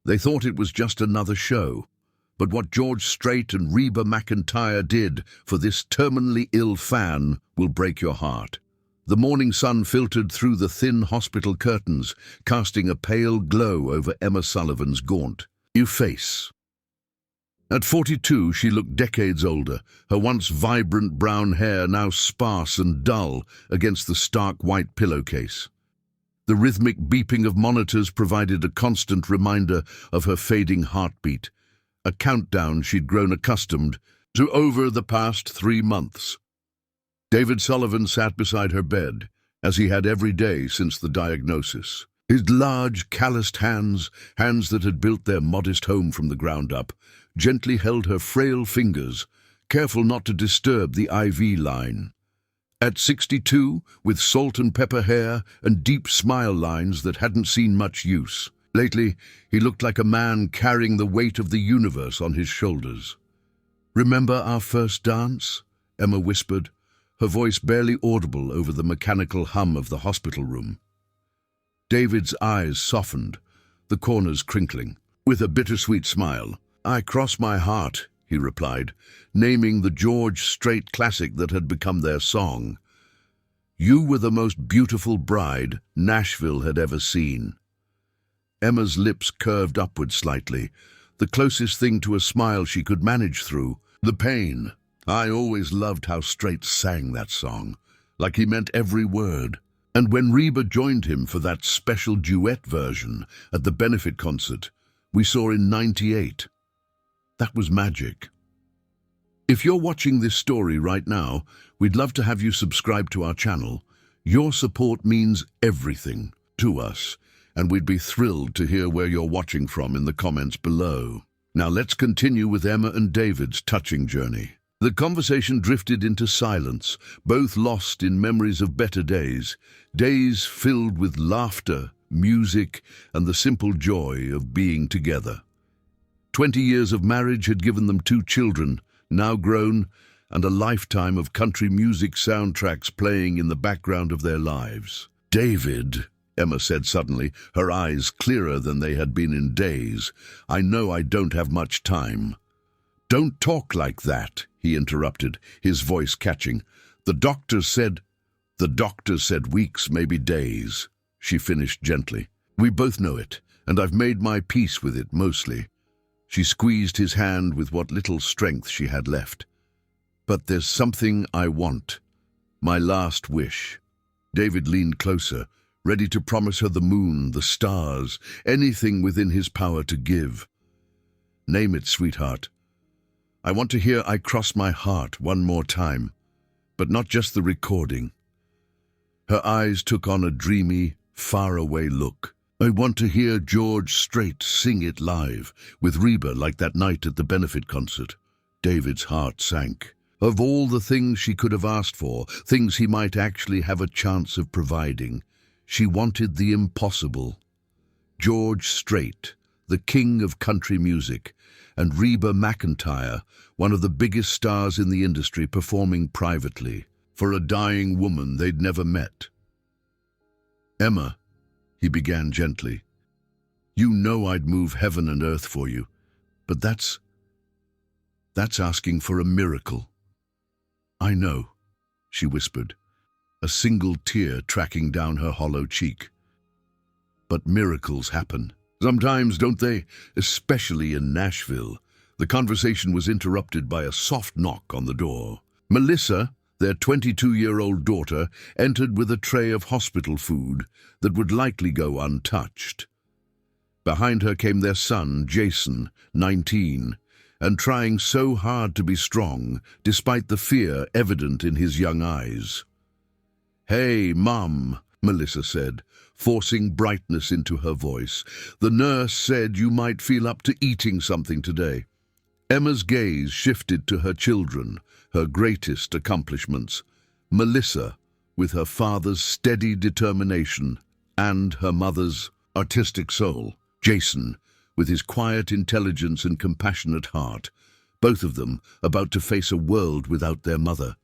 They thought it was just another show. But what George Strait and Reba McEntire did for this terminally ill fan will break your heart. The morning sun filtered through the thin hospital curtains, casting a pale glow over Emma Sullivan's gaunt, new face. At 42, she looked decades older, her once vibrant brown hair now sparse and dull against the stark white pillowcase. The rhythmic beeping of monitors provided a constant reminder of her fading heartbeat, a countdown she'd grown accustomed to over the past 3 months. David Sullivan sat beside her bed, as he had every day since the diagnosis. His large, calloused hands that had built their modest home from the ground up, gently held her frail fingers, careful not to disturb the IV line. At 62, with salt and pepper hair and deep smile lines that hadn't seen much use. Lately, he looked like a man carrying the weight of the universe on his shoulders. "Remember our first dance?" Emma whispered, her voice barely audible over the mechanical hum of the hospital room. David's eyes softened, the corners crinkling. With a bittersweet smile, "I cross my heart," he replied, naming the George Strait classic that had become their song. "You were the most beautiful bride Nashville had ever seen." Emma's lips curved upward slightly, the closest thing to a smile she could manage through. The pain. I always loved how Strait sang that song, like he meant every word. And when Reba joined him for that special duet version at the benefit concert we saw in '98, that was magic. If you're watching this story right now, we'd love to have you subscribe to our channel. Your support means everything to us, and we'd be thrilled to hear where you're watching from in the comments below. Now let's continue with Emma and David's touching journey. The conversation drifted into silence, both lost in memories of better days, days filled with laughter, music, and the simple joy of being together. 20 years of marriage had given them 2 children, now grown, and a lifetime of country music soundtracks playing in the background of their lives. "David," Emma said suddenly, her eyes clearer than they had been in days, "I know I don't have much time." "Don't talk like that," he interrupted, his voice catching. The doctors said weeks, maybe days," she finished gently. "We both know it, and I've made my peace with it mostly." She squeezed his hand with what little strength she had left. "But there's something I want. My last wish." David leaned closer, ready to promise her the moon, the stars, anything within his power to give. "Name it, sweetheart. I want to hear 'I Cross My Heart' one more time, but not just the recording." Her eyes took on a dreamy, faraway look. "I want to hear George Strait sing it live, with Reba like that night at the benefit concert." David's heart sank. Of all the things she could have asked for, things he might actually have a chance of providing, she wanted the impossible. George Strait, the king of country music, and Reba McEntire, one of the biggest stars in the industry, performing privately for a dying woman they'd never met. "Emma," he began gently, "you know I'd move heaven and earth for you, but that's asking for a miracle." "I know," she whispered, a single tear tracking down her hollow cheek. "But miracles happen. Sometimes, don't they? Especially in Nashville." The conversation was interrupted by a soft knock on the door. Melissa, their 22-year-old daughter, entered with a tray of hospital food that would likely go untouched. Behind her came their son, Jason, 19, and trying so hard to be strong, despite the fear evident in his young eyes. "Hey, Mum," Melissa said, forcing brightness into her voice. "The nurse said you might feel up to eating something today." Emma's gaze shifted to her children, her greatest accomplishments. Melissa, with her father's steady determination, and her mother's artistic soul. Jason, with his quiet intelligence and compassionate heart, both of them about to face a world without their mother.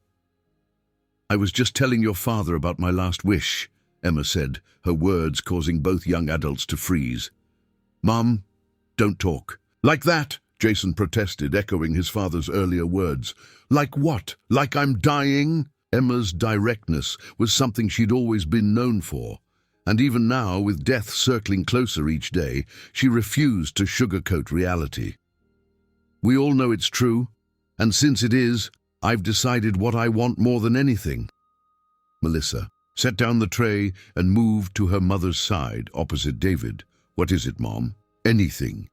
"I was just telling your father about my last wish," Emma said, her words causing both young adults to freeze. "Mom, Don't talk. Like that, Jason protested, echoing his father's earlier words. Like what? Like I'm dying? Emma's directness was something she'd always been known for. And even now, with death circling closer each day, she refused to sugarcoat reality. We all know it's true, and since it is, I've decided what I want more than anything. Melissa set down the tray and moved to her mother's side, opposite David. What is it, Mom? Anything.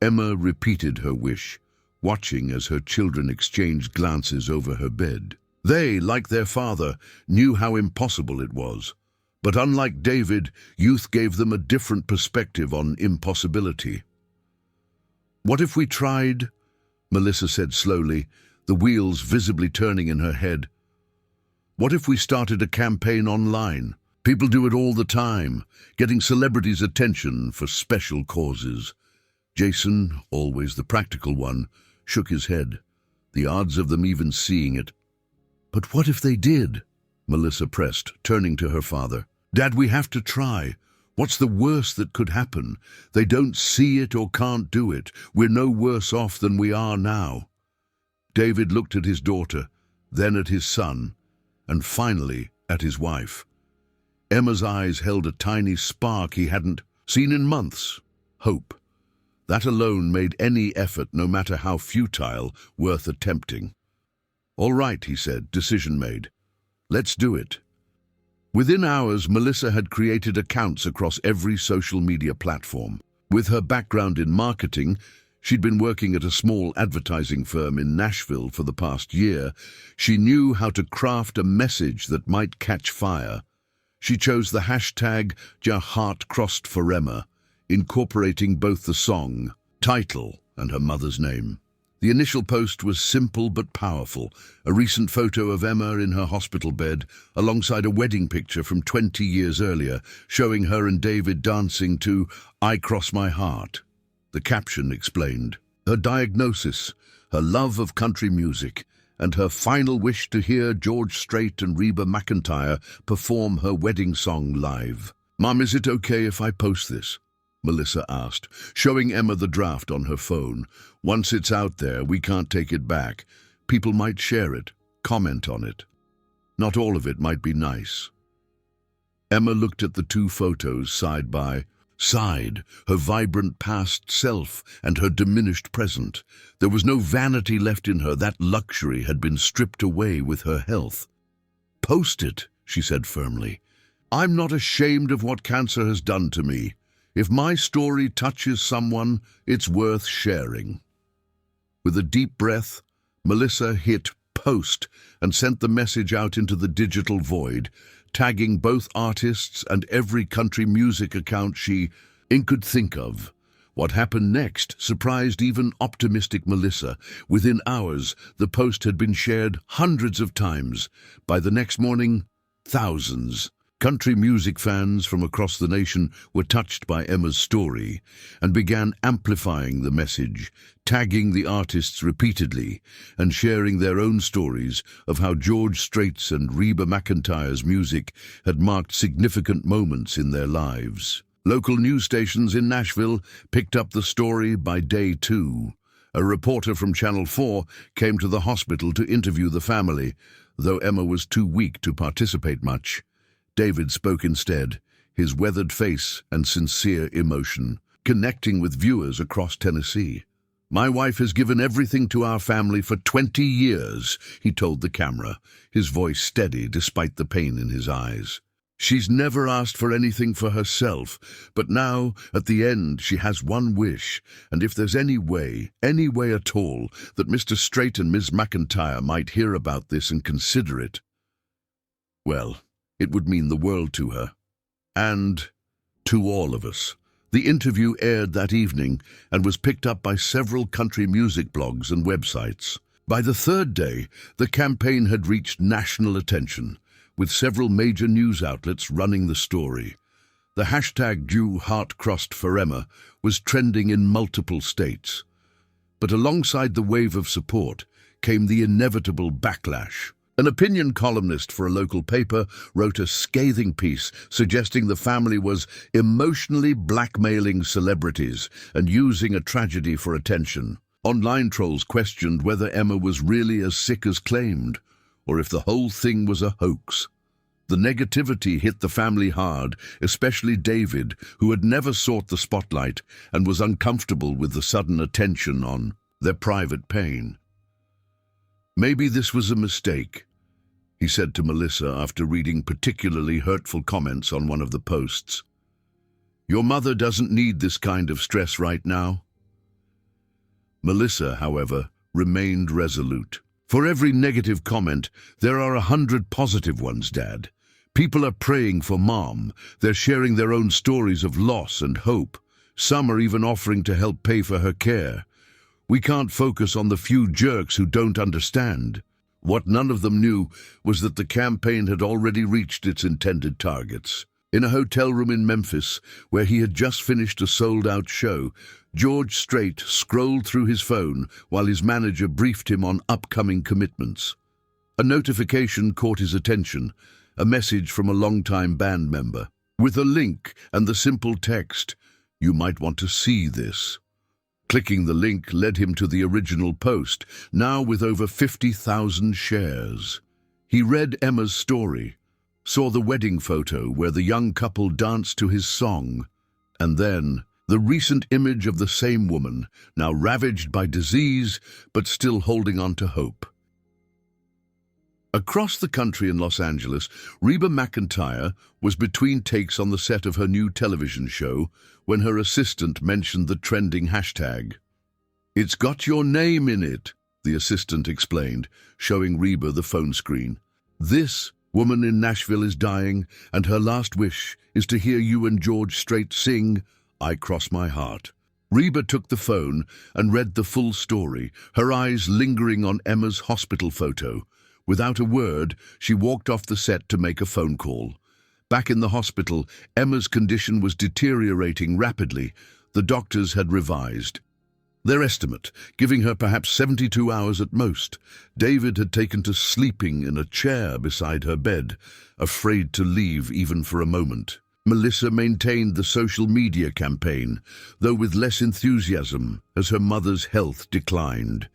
Emma repeated her wish, watching as her children exchanged glances over her bed. They, like their father, knew how impossible it was. But unlike David, youth gave them a different perspective on impossibility. What if we tried? Melissa said slowly, the wheels visibly turning in her head. What if we started a campaign online? People do it all the time, getting celebrities' attention for special causes. Jason, always the practical one, shook his head. The odds of them even seeing it. But what if they did? Melissa pressed, turning to her father. Dad, we have to try. What's the worst that could happen? They don't see it or can't do it. We're no worse off than we are now. David looked at his daughter, then at his son, and finally at his wife. Emma's eyes held a tiny spark he hadn't seen in months. Hope. That alone made any effort, no matter how futile, worth attempting. All right, he said, decision made. Let's do it. Within hours, Melissa had created accounts across every social media platform. With her background in marketing, she'd been working at a small advertising firm in Nashville for the past year. She knew how to craft a message that might catch fire. She chose the hashtag #HeartCrossedForEmma, incorporating both the song, title, and her mother's name. The initial post was simple but powerful, a recent photo of Emma in her hospital bed, alongside a wedding picture from 20 years earlier, showing her and David dancing to I Cross My Heart. The caption explained her diagnosis, her love of country music, and her final wish to hear George Strait and Reba McEntire perform her wedding song live. Mom, is it okay if I post this? Melissa asked, showing Emma the draft on her phone. Once it's out there, we can't take it back. People might share it, comment on it. Not all of it might be nice. Emma looked at the two photos side by side, her vibrant past self and her diminished present. There was no vanity left in her. That luxury had been stripped away with her health. Post it, she said firmly. I'm not ashamed of what cancer has done to me. If my story touches someone, it's worth sharing. With a deep breath, Melissa hit post and sent the message out into the digital void, tagging both artists and every country music account she could think of. What happened next surprised even optimistic Melissa. Within hours, the post had been shared hundreds of times. By the next morning, thousands. Country music fans from across the nation were touched by Emma's story and began amplifying the message, tagging the artists repeatedly and sharing their own stories of how George Strait's and Reba McEntire's music had marked significant moments in their lives. Local news stations in Nashville picked up the story by day 2. A reporter from Channel 4 came to the hospital to interview the family, though Emma was too weak to participate much. David spoke instead, his weathered face and sincere emotion, connecting with viewers across Tennessee. My wife has given everything to our family for 20 years, he told the camera, his voice steady despite the pain in his eyes. She's never asked for anything for herself, but now, at the end, she has one wish, and if there's any way at all, that Mr. Strait and Ms. McEntire might hear about this and consider it, well, it would mean the world to her. And to all of us. The interview aired that evening and was picked up by several country music blogs and websites. By the third day, the campaign had reached national attention, with several major news outlets running the story. The hashtag #HeartCrossedForEmma was trending in multiple states. But alongside the wave of support came the inevitable backlash. An opinion columnist for a local paper wrote a scathing piece suggesting the family was emotionally blackmailing celebrities and using a tragedy for attention. Online trolls questioned whether Emma was really as sick as claimed, or if the whole thing was a hoax. The negativity hit the family hard, especially David, who had never sought the spotlight and was uncomfortable with the sudden attention on their private pain. "Maybe this was a mistake," he said to Melissa after reading particularly hurtful comments on one of the posts. "Your mother doesn't need this kind of stress right now." Melissa, however, remained resolute. "For every negative comment, there are 100 positive ones, Dad. People are praying for Mom. They're sharing their own stories of loss and hope. Some are even offering to help pay for her care. We can't focus on the few jerks who don't understand." What none of them knew was that the campaign had already reached its intended targets. In a hotel room in Memphis, where he had just finished a sold-out show, George Strait scrolled through his phone while his manager briefed him on upcoming commitments. A notification caught his attention, a message from a longtime band member, with a link and the simple text, "You might want to see this." Clicking the link led him to the original post, now with over 50,000 shares. He read Emma's story, saw the wedding photo where the young couple danced to his song, and then the recent image of the same woman, now ravaged by disease but still holding on to hope. Across the country in Los Angeles, Reba McEntire was between takes on the set of her new television show when her assistant mentioned the trending hashtag. "It's got your name in it," the assistant explained, showing Reba the phone screen. "This woman in Nashville is dying, and her last wish is to hear you and George Strait sing 'I Cross My Heart.'" Reba took the phone and read the full story, her eyes lingering on Emma's hospital photo. Without a word, she walked off the set to make a phone call. Back in the hospital, Emma's condition was deteriorating rapidly. The doctors had revised their estimate, giving her perhaps 72 hours at most. David had taken to sleeping in a chair beside her bed, afraid to leave even for a moment. Melissa maintained the social media campaign, though with less enthusiasm, as her mother's health declined.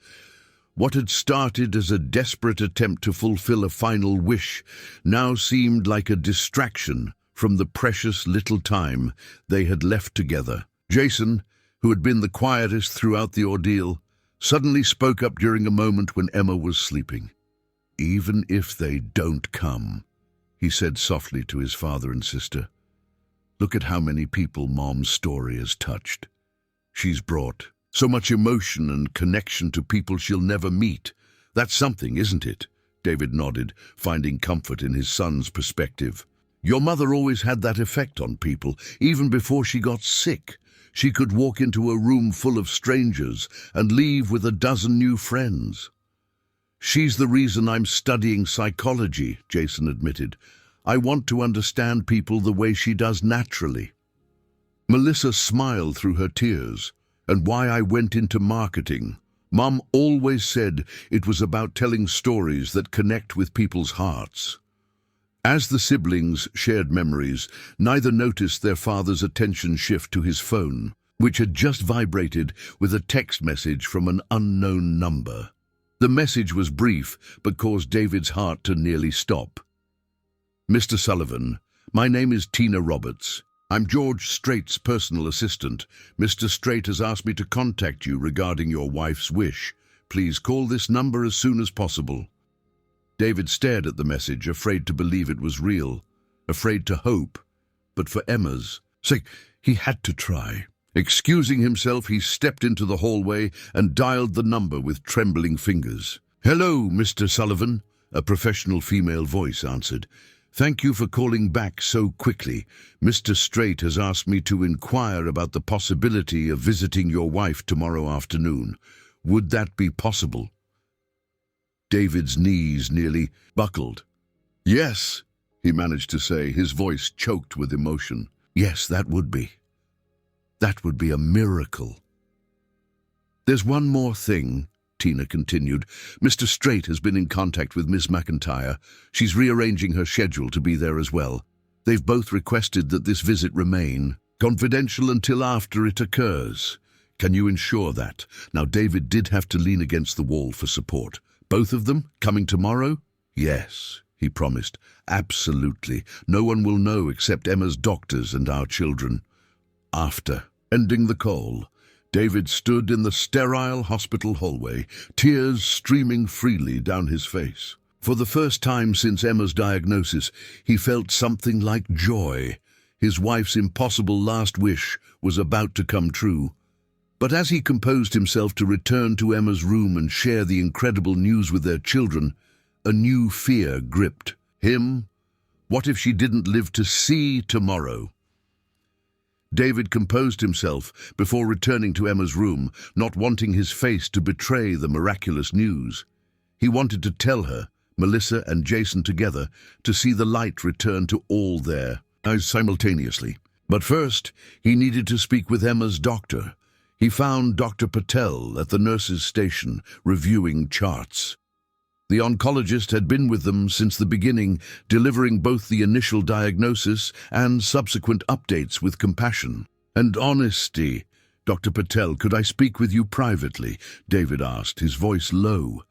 What had started as a desperate attempt to fulfill a final wish now seemed like a distraction from the precious little time they had left together. Jason, who had been the quietest throughout the ordeal, suddenly spoke up during a moment when Emma was sleeping. "Even if they don't come," he said softly to his father and sister, "look at how many people Mom's story has touched. She's brought so much emotion and connection to people she'll never meet. That's something, isn't it?" David nodded, finding comfort in his son's perspective. "Your mother always had that effect on people, even before she got sick. She could walk into a room full of strangers and leave with a dozen new friends." "She's the reason I'm studying psychology," Jason admitted. "I want to understand people the way she does naturally." Melissa smiled through her tears. "And why I went into marketing. Mom always said it was about telling stories that connect with people's hearts." As the siblings shared memories, neither noticed their father's attention shift to his phone, which had just vibrated with a text message from an unknown number. The message was brief, but caused David's heart to nearly stop. "Mr. Sullivan, my name is Tina Roberts. I'm George Strait's personal assistant. Mr. Strait has asked me to contact you regarding your wife's wish. Please call this number as soon as possible." David stared at the message, afraid to believe it was real, afraid to hope, but for Emma's sake, he had to try. Excusing himself, he stepped into the hallway and dialed the number with trembling fingers. "Hello, Mr. Sullivan," a professional female voice answered. "Thank you for calling back so quickly. Mr. Strait has asked me to inquire about the possibility of visiting your wife tomorrow afternoon. Would that be possible?" David's knees nearly buckled. "Yes," he managed to say, his voice choked with emotion. "Yes, that would be. That would be a miracle." "There's one more thing," Tina continued. Mr. Strait has been in contact with Miss McEntire. She's rearranging her schedule to be there as well. They've both requested that this visit remain confidential until after it occurs. Can you ensure that? Now, David did have to lean against the wall for support. Both of them coming tomorrow? Yes, he promised. Absolutely. No one will know except Emma's doctors and our children. After ending the call, David stood in the sterile hospital hallway, tears streaming freely down his face. For the first time since Emma's diagnosis, he felt something like joy. His wife's impossible last wish was about to come true. But as he composed himself to return to Emma's room and share the incredible news with their children, a new fear gripped him. What if she didn't live to see tomorrow? David composed himself before returning to Emma's room, not wanting his face to betray the miraculous news. He wanted to tell her, Melissa and Jason together, to see the light return to all their eyes simultaneously. But first, he needed to speak with Emma's doctor. He found Dr. Patel at the nurse's station, reviewing charts. The oncologist had been with them since the beginning, delivering both the initial diagnosis and subsequent updates with compassion and honesty. Dr. Patel, could I speak with you privately? David asked, his voice low.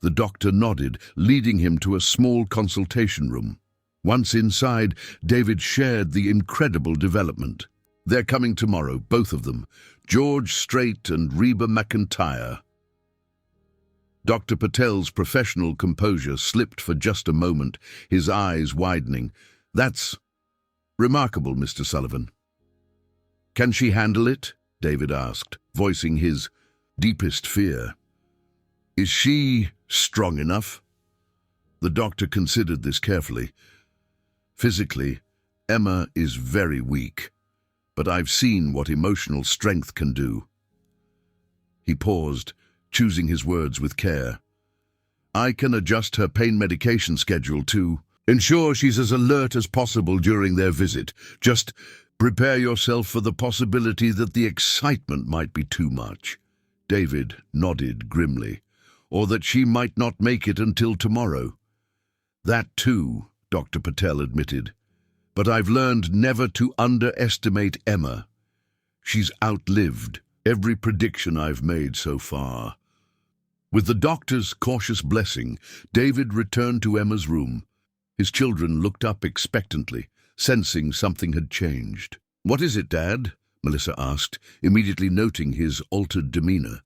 The doctor nodded, leading him to a small consultation room. Once inside, David shared the incredible development. They're coming tomorrow, both of them, George Strait and Reba McEntire. Dr. Patel's professional composure slipped for just a moment, his eyes widening. That's remarkable, Mr. Sullivan. Can she handle it? David asked, voicing his deepest fear. Is she strong enough? The doctor considered this carefully. Physically, Emma is very weak, but I've seen what emotional strength can do. He paused, choosing his words with care. I can adjust her pain medication schedule to ensure she's as alert as possible during their visit. Just prepare yourself for the possibility that the excitement might be too much. David nodded grimly. Or that she might not make it until tomorrow. That too, Dr. Patel admitted. But I've learned never to underestimate Emma. She's outlived every prediction I've made so far. With the doctor's cautious blessing, David returned to Emma's room. His children looked up expectantly, sensing something had changed. What is it, Dad? Melissa asked, immediately noting his altered demeanor.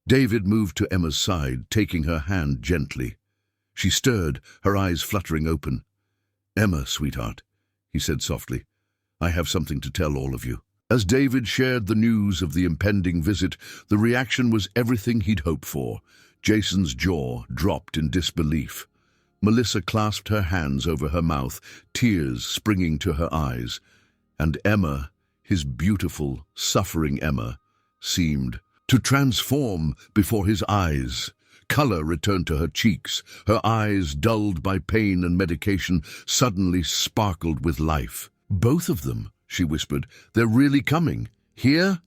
David moved to Emma's side, taking her hand gently. She stirred, her eyes fluttering open. Emma, sweetheart, he said softly, I have something to tell all of you. As David shared the news of the impending visit, the reaction was everything he'd hoped for. Jason's jaw dropped in disbelief. Melissa clasped her hands over her mouth, tears springing to her eyes. And Emma, his beautiful, suffering Emma, seemed to transform before his eyes. Color returned to her cheeks. Her eyes, dulled by pain and medication, suddenly sparkled with life. Both of them, she whispered. They're really coming. Here?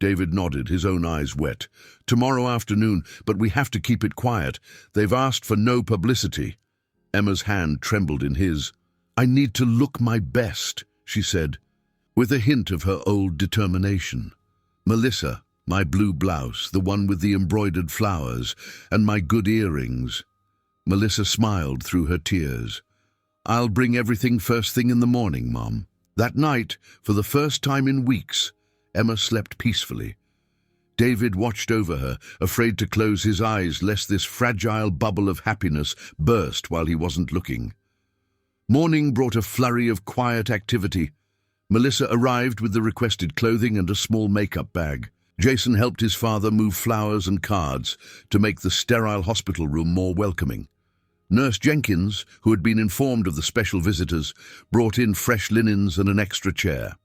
David nodded, his own eyes wet. Tomorrow afternoon, but we have to keep it quiet. They've asked for no publicity. Emma's hand trembled in his. I need to look my best, she said, with a hint of her old determination. Melissa, my blue blouse, the one with the embroidered flowers, and my good earrings. Melissa smiled through her tears. I'll bring everything first thing in the morning, Mom. That night, for the first time in weeks, Emma slept peacefully. David watched over her, afraid to close his eyes lest this fragile bubble of happiness burst while he wasn't looking. Morning brought a flurry of quiet activity. Melissa arrived with the requested clothing and a small makeup bag. Jason helped his father move flowers and cards to make the sterile hospital room more welcoming. Nurse Jenkins, who had been informed of the special visitors, brought in fresh linens and an extra chair.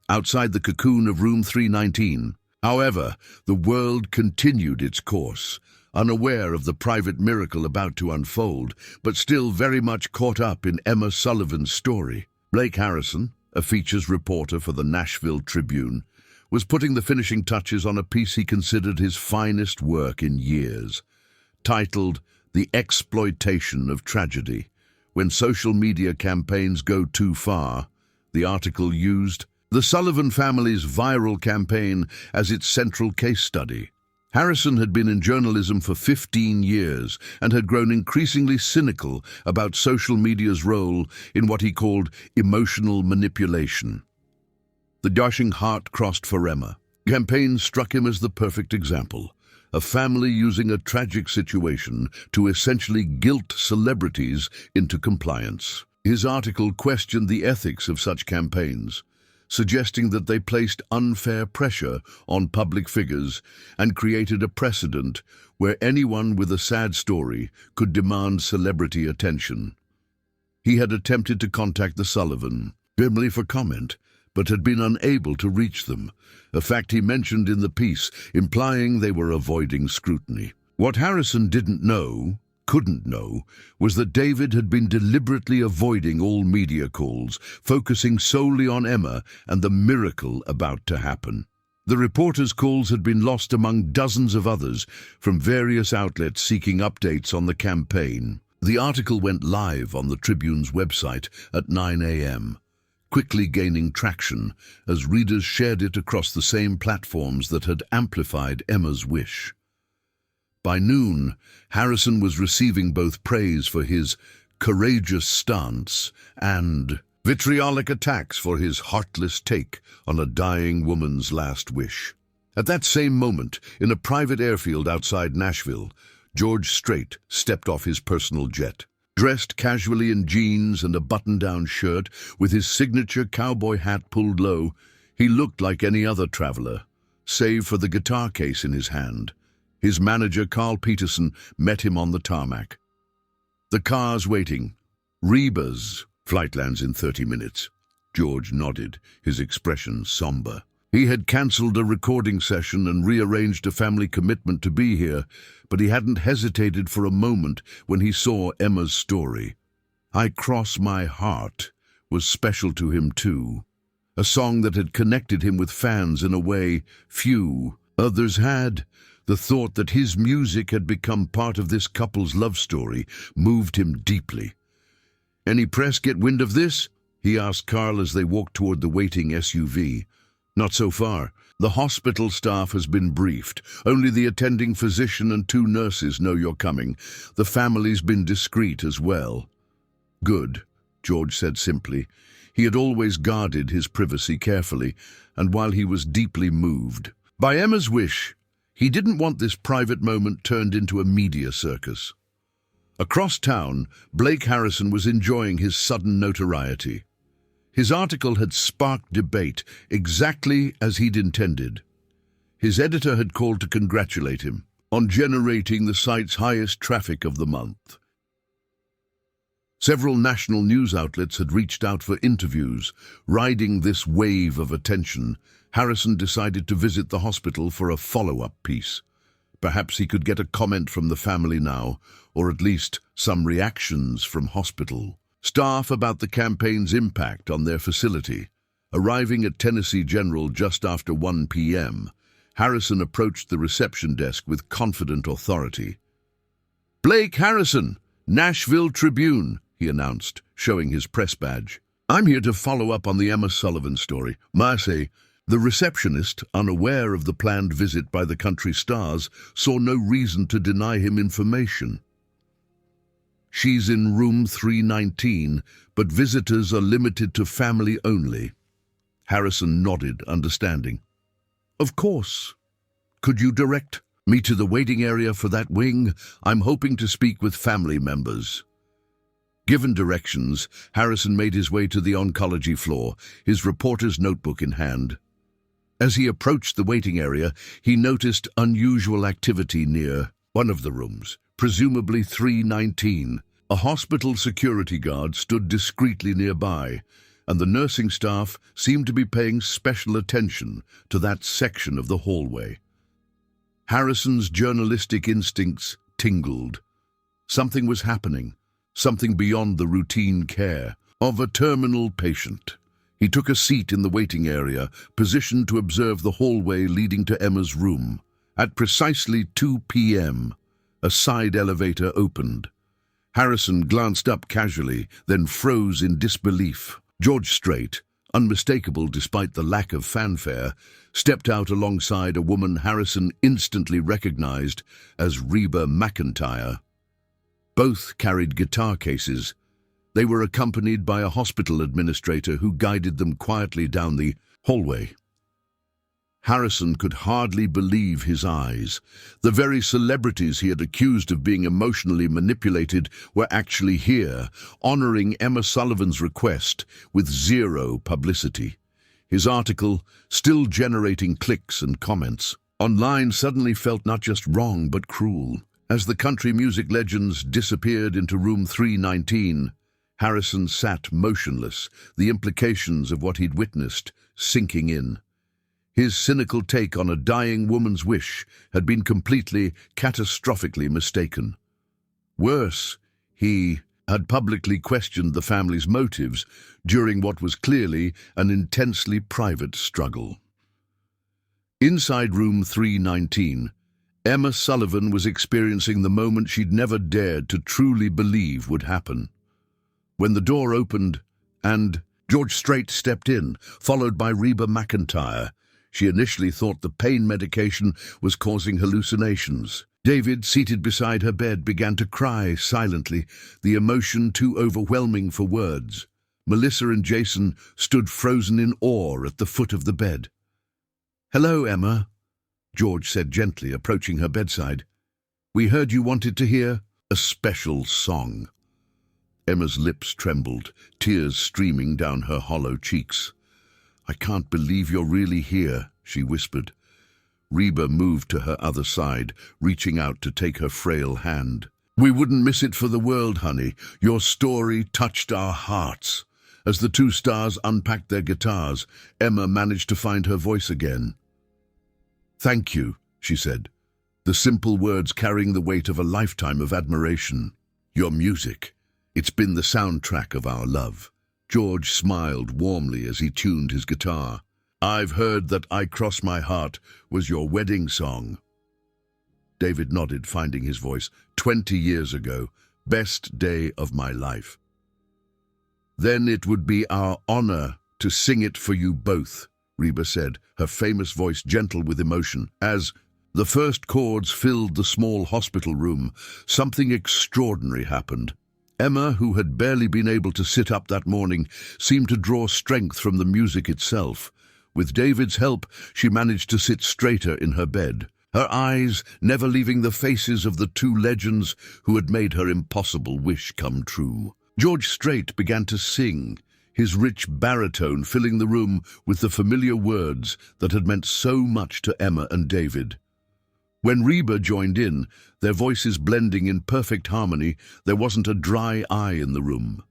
Outside the cocoon of room 319, however, the world continued its course, unaware of the private miracle about to unfold, but still very much caught up in Emma Sullivan's story. Blake Harrison, a features reporter for the Nashville Tribune, was putting the finishing touches on a piece he considered his finest work in years, titled "The Exploitation of Tragedy. When Social Media Campaigns Go Too Far." The article used the Sullivan family's viral campaign as its central case study. Harrison had been in journalism for 15 years and had grown increasingly cynical about social media's role in what he called emotional manipulation. The dashing heart crossed for Emma. Campaign struck him as the perfect example. A family using a tragic situation to essentially guilt celebrities into compliance. His article questioned the ethics of such campaigns, suggesting that they placed unfair pressure on public figures and created a precedent where anyone with a sad story could demand celebrity attention. He had attempted to contact the Sullivan family for comment, but had been unable to reach them, a fact he mentioned in the piece, implying they were avoiding scrutiny. What Harrison couldn't know, was that David had been deliberately avoiding all media calls, focusing solely on Emma and the miracle about to happen. The reporter's calls had been lost among dozens of others from various outlets seeking updates on the campaign. The article went live on the Tribune's website at 9 a.m., quickly gaining traction as readers shared it across the same platforms that had amplified Emma's wish. By noon, Harrison was receiving both praise for his courageous stance and vitriolic attacks for his heartless take on a dying woman's last wish. At that same moment, in a private airfield outside Nashville, George Strait stepped off his personal jet. Dressed casually in jeans and a button-down shirt, with his signature cowboy hat pulled low, he looked like any other traveler, save for the guitar case in his hand. His manager, Carl Peterson, met him on the tarmac. "The car's waiting. Reba's flight lands in 30 minutes. George nodded, his expression somber. He had cancelled a recording session and rearranged a family commitment to be here, but he hadn't hesitated for a moment when he saw Emma's story. "I Cross My Heart" was special to him too, a song that had connected him with fans in a way few others had. The thought that his music had become part of this couple's love story moved him deeply. "Any press get wind of this?" he asked Carl as they walked toward the waiting SUV. "Not so far. The hospital staff has been briefed. Only the attending physician and 2 nurses know you're coming. The family's been discreet as well." "Good," George said simply. He had always guarded his privacy carefully, and while he was deeply moved by Emma's wish, he didn't want this private moment turned into a media circus. Across town, Blake Harrison was enjoying his sudden notoriety. His article had sparked debate exactly as he'd intended. His editor had called to congratulate him on generating the site's highest traffic of the month. Several national news outlets had reached out for interviews. Riding this wave of attention, Harrison decided to visit the hospital for a follow-up piece. Perhaps he could get a comment from the family now, or at least some reactions from hospital staff about the campaign's impact on their facility. Arriving at Tennessee General just after 1 p.m., Harrison approached the reception desk with confident authority. "Blake Harrison, Nashville Tribune," he announced, showing his press badge. "I'm here to follow up on the Emma Sullivan story." Marcy, the receptionist, unaware of the planned visit by the country stars, saw no reason to deny him information. "She's in room 319, but visitors are limited to family only." Harrison nodded, understanding. "Of course. Could you direct me to the waiting area for that wing? I'm hoping to speak with family members." Given directions, Harrison made his way to the oncology floor, his reporter's notebook in hand. As he approached the waiting area, he noticed unusual activity near one of the rooms, presumably 319. A hospital security guard stood discreetly nearby, and the nursing staff seemed to be paying special attention to that section of the hallway. Harrison's journalistic instincts tingled. Something was happening, something beyond the routine care of a terminal patient. He took a seat in the waiting area, positioned to observe the hallway leading to Emma's room. At precisely 2 p.m., a side elevator opened. Harrison glanced up casually, then froze in disbelief. George Strait, unmistakable despite the lack of fanfare, stepped out alongside a woman Harrison instantly recognized as Reba McEntire. Both carried guitar cases. They were accompanied by a hospital administrator who guided them quietly down the hallway. Harrison could hardly believe his eyes. The very celebrities he had accused of being emotionally manipulated were actually here, honoring Emma Sullivan's request with zero publicity. His article, still generating clicks and comments, online suddenly felt not just wrong but cruel. As the country music legends disappeared into room 319, Harrison sat motionless, the implications of what he'd witnessed sinking in. His cynical take on a dying woman's wish had been completely, catastrophically mistaken. Worse, he had publicly questioned the family's motives during what was clearly an intensely private struggle. Inside room 319, Emma Sullivan was experiencing the moment she'd never dared to truly believe would happen. When the door opened and George Strait stepped in, followed by Reba McEntire, she initially thought the pain medication was causing hallucinations. David, seated beside her bed, began to cry silently, the emotion too overwhelming for words. Melissa and Jason stood frozen in awe at the foot of the bed. "Hello, Emma," George said gently, approaching her bedside. "We heard you wanted to hear a special song." Emma's lips trembled, tears streaming down her hollow cheeks. "I can't believe you're really here," she whispered. Reba moved to her other side, reaching out to take her frail hand. "We wouldn't miss it for the world, honey. Your story touched our hearts." As the two stars unpacked their guitars, Emma managed to find her voice again. "Thank you," she said, the simple words carrying the weight of a lifetime of admiration. "Your music, it's been the soundtrack of our love." George smiled warmly as he tuned his guitar. "I've heard that I Cross My Heart was your wedding song." David nodded, finding his voice. 20 years ago, best day of my life." "Then it would be our honor to sing it for you both," Reba said, her famous voice gentle with emotion. As the first chords filled the small hospital room, something extraordinary happened. Emma, who had barely been able to sit up that morning, seemed to draw strength from the music itself. With David's help, she managed to sit straighter in her bed, her eyes never leaving the faces of the two legends who had made her impossible wish come true. George Strait began to sing, his rich baritone filling the room with the familiar words that had meant so much to Emma and David. When Reba joined in, their voices blending in perfect harmony, there wasn't a dry eye in the room.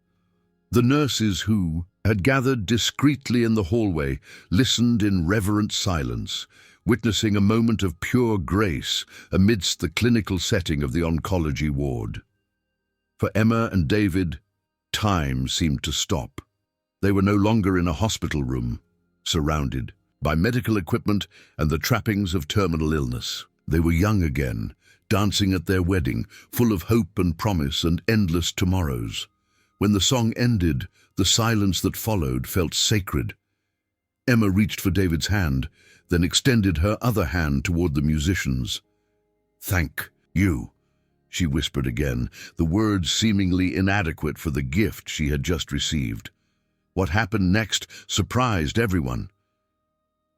The nurses who had gathered discreetly in the hallway listened in reverent silence, witnessing a moment of pure grace amidst the clinical setting of the oncology ward. For Emma and David, time seemed to stop. They were no longer in a hospital room, surrounded by medical equipment and the trappings of terminal illness. They were young again, dancing at their wedding, full of hope and promise and endless tomorrows. When the song ended, the silence that followed felt sacred. Emma reached for David's hand, then extended her other hand toward the musicians. "Thank you," she whispered again, the words seemingly inadequate for the gift she had just received. What happened next surprised everyone.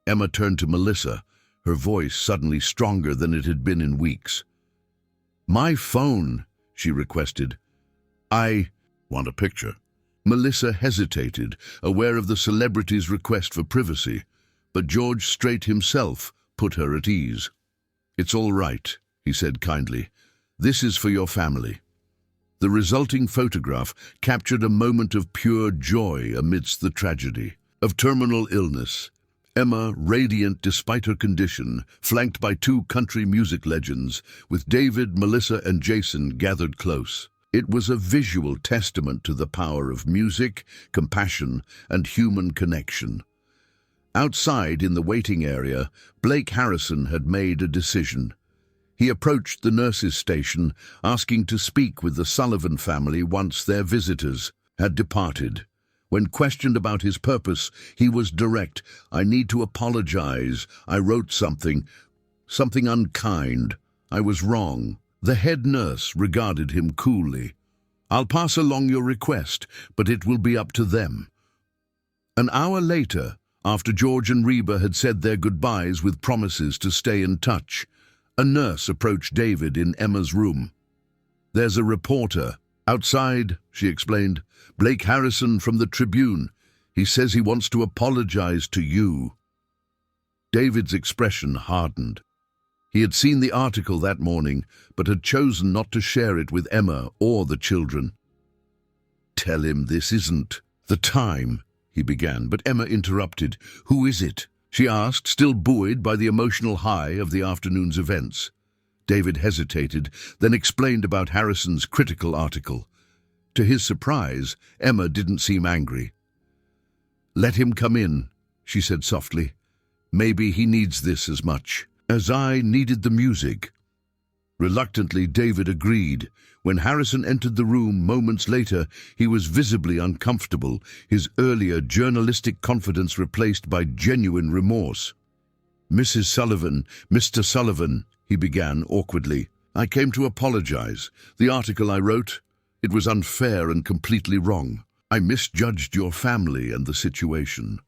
Emma turned to Melissa, her voice suddenly stronger than it had been in weeks. "My phone," she requested. "I want a picture." Melissa hesitated, aware of the celebrity's request for privacy, but George Strait himself put her at ease. "It's all right," he said kindly. "This is for your family." The resulting photograph captured a moment of pure joy amidst the tragedy. Of terminal illness, Emma, radiant despite her condition, flanked by two country music legends, with David, Melissa, and Jason gathered close. It was a visual testament to the power of music, compassion, and human connection. Outside in the waiting area, Blake Harrison had made a decision. He approached the nurses' station, asking to speak with the Sullivan family once their visitors had departed. When questioned about his purpose, he was direct. "I need to apologize. I wrote something unkind. I was wrong." The head nurse regarded him coolly. "I'll pass along your request, but it will be up to them." An hour later, after George and Reba had said their goodbyes with promises to stay in touch, a nurse approached David in Emma's room. "There's a reporter outside," she explained. "Blake Harrison from the Tribune. He says he wants to apologize to you." David's expression hardened. He had seen the article that morning, but had chosen not to share it with Emma or the children. "Tell him this isn't the time," he began, but Emma interrupted. "Who is it?" she asked, still buoyed by the emotional high of the afternoon's events. David hesitated, then explained about Harrison's critical article. To his surprise, Emma didn't seem angry. "Let him come in," she said softly. "Maybe he needs this as much as I needed the music." Reluctantly, David agreed. When Harrison entered the room moments later, he was visibly uncomfortable, his earlier journalistic confidence replaced by genuine remorse. "Mrs. Sullivan, Mr. Sullivan," he began awkwardly. "I came to apologize. The article I wrote, it was unfair and completely wrong. I misjudged your family and the situation."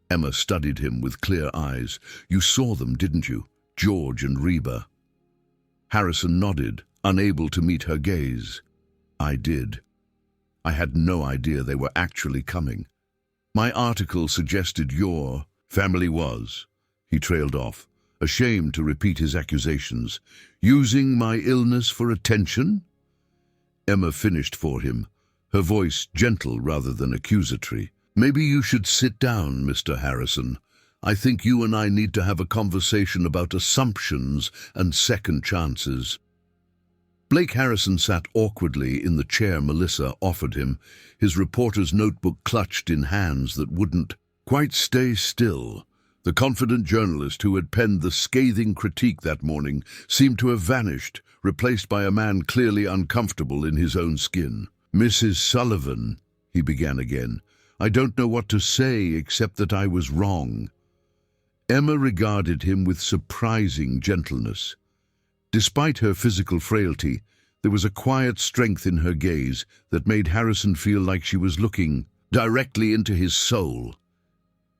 Emma studied him with clear eyes. "You saw them, didn't you? George and Reba." Harrison nodded, unable to meet her gaze. "I did. I had no idea they were actually coming. My article suggested your family was," he trailed off, ashamed to repeat his accusations. "Using my illness for attention?" Emma finished for him, her voice gentle rather than accusatory. "Maybe you should sit down, Mr. Harrison. I think you and I need to have a conversation about assumptions and second chances." Blake Harrison sat awkwardly in the chair Melissa offered him, his reporter's notebook clutched in hands that wouldn't quite stay still. The confident journalist who had penned the scathing critique that morning seemed to have vanished, replaced by a man clearly uncomfortable in his own skin. "Mrs. Sullivan," he began again, "I don't know what to say except that I was wrong." Emma regarded him with surprising gentleness. Despite her physical frailty, there was a quiet strength in her gaze that made Harrison feel like she was looking directly into his soul.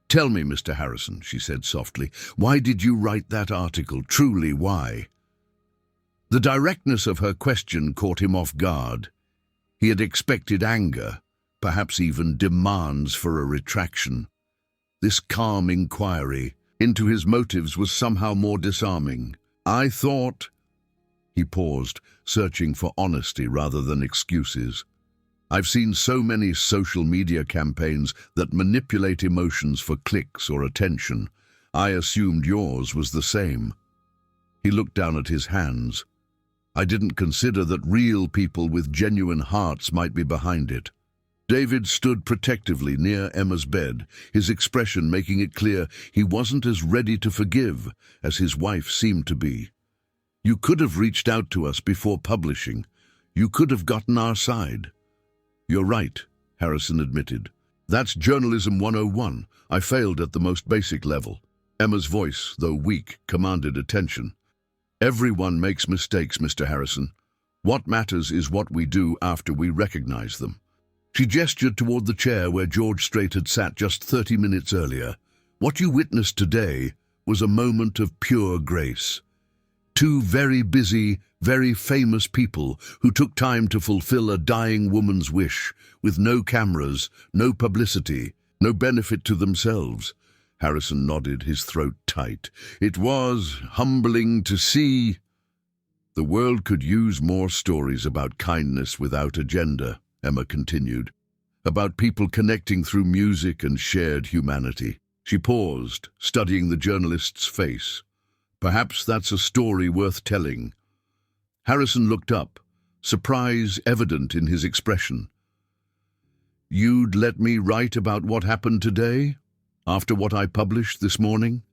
"Tell me, Mr. Harrison," she said softly, "why did you write that article? Truly, why?" The directness of her question caught him off guard. He had expected anger, perhaps even demands for a retraction. This calm inquiry into his motives was somehow more disarming. "I thought—" He paused, searching for honesty rather than excuses. "I've seen so many social media campaigns that manipulate emotions for clicks or attention. I assumed yours was the same." He looked down at his hands. "I didn't consider that real people with genuine hearts might be behind it." David stood protectively near Emma's bed, his expression making it clear he wasn't as ready to forgive as his wife seemed to be. "You could have reached out to us before publishing. You could have gotten our side." "You're right," Harrison admitted. "That's journalism 101. I failed at the most basic level." Emma's voice, though weak, commanded attention. "Everyone makes mistakes, Mr. Harrison. What matters is what we do after we recognize them." She gestured toward the chair where George Strait had sat just 30 minutes earlier. "What you witnessed today was a moment of pure grace. Two very busy, very famous people who took time to fulfill a dying woman's wish, with no cameras, no publicity, no benefit to themselves." Harrison nodded, his throat tight. "It was humbling to see." "The world could use more stories about kindness without agenda," Emma continued, "about people connecting through music and shared humanity." She paused, studying the journalist's face. "Perhaps that's a story worth telling." Harrison looked up, surprise evident in his expression. "You'd let me write about what happened today, after what I published this morning?"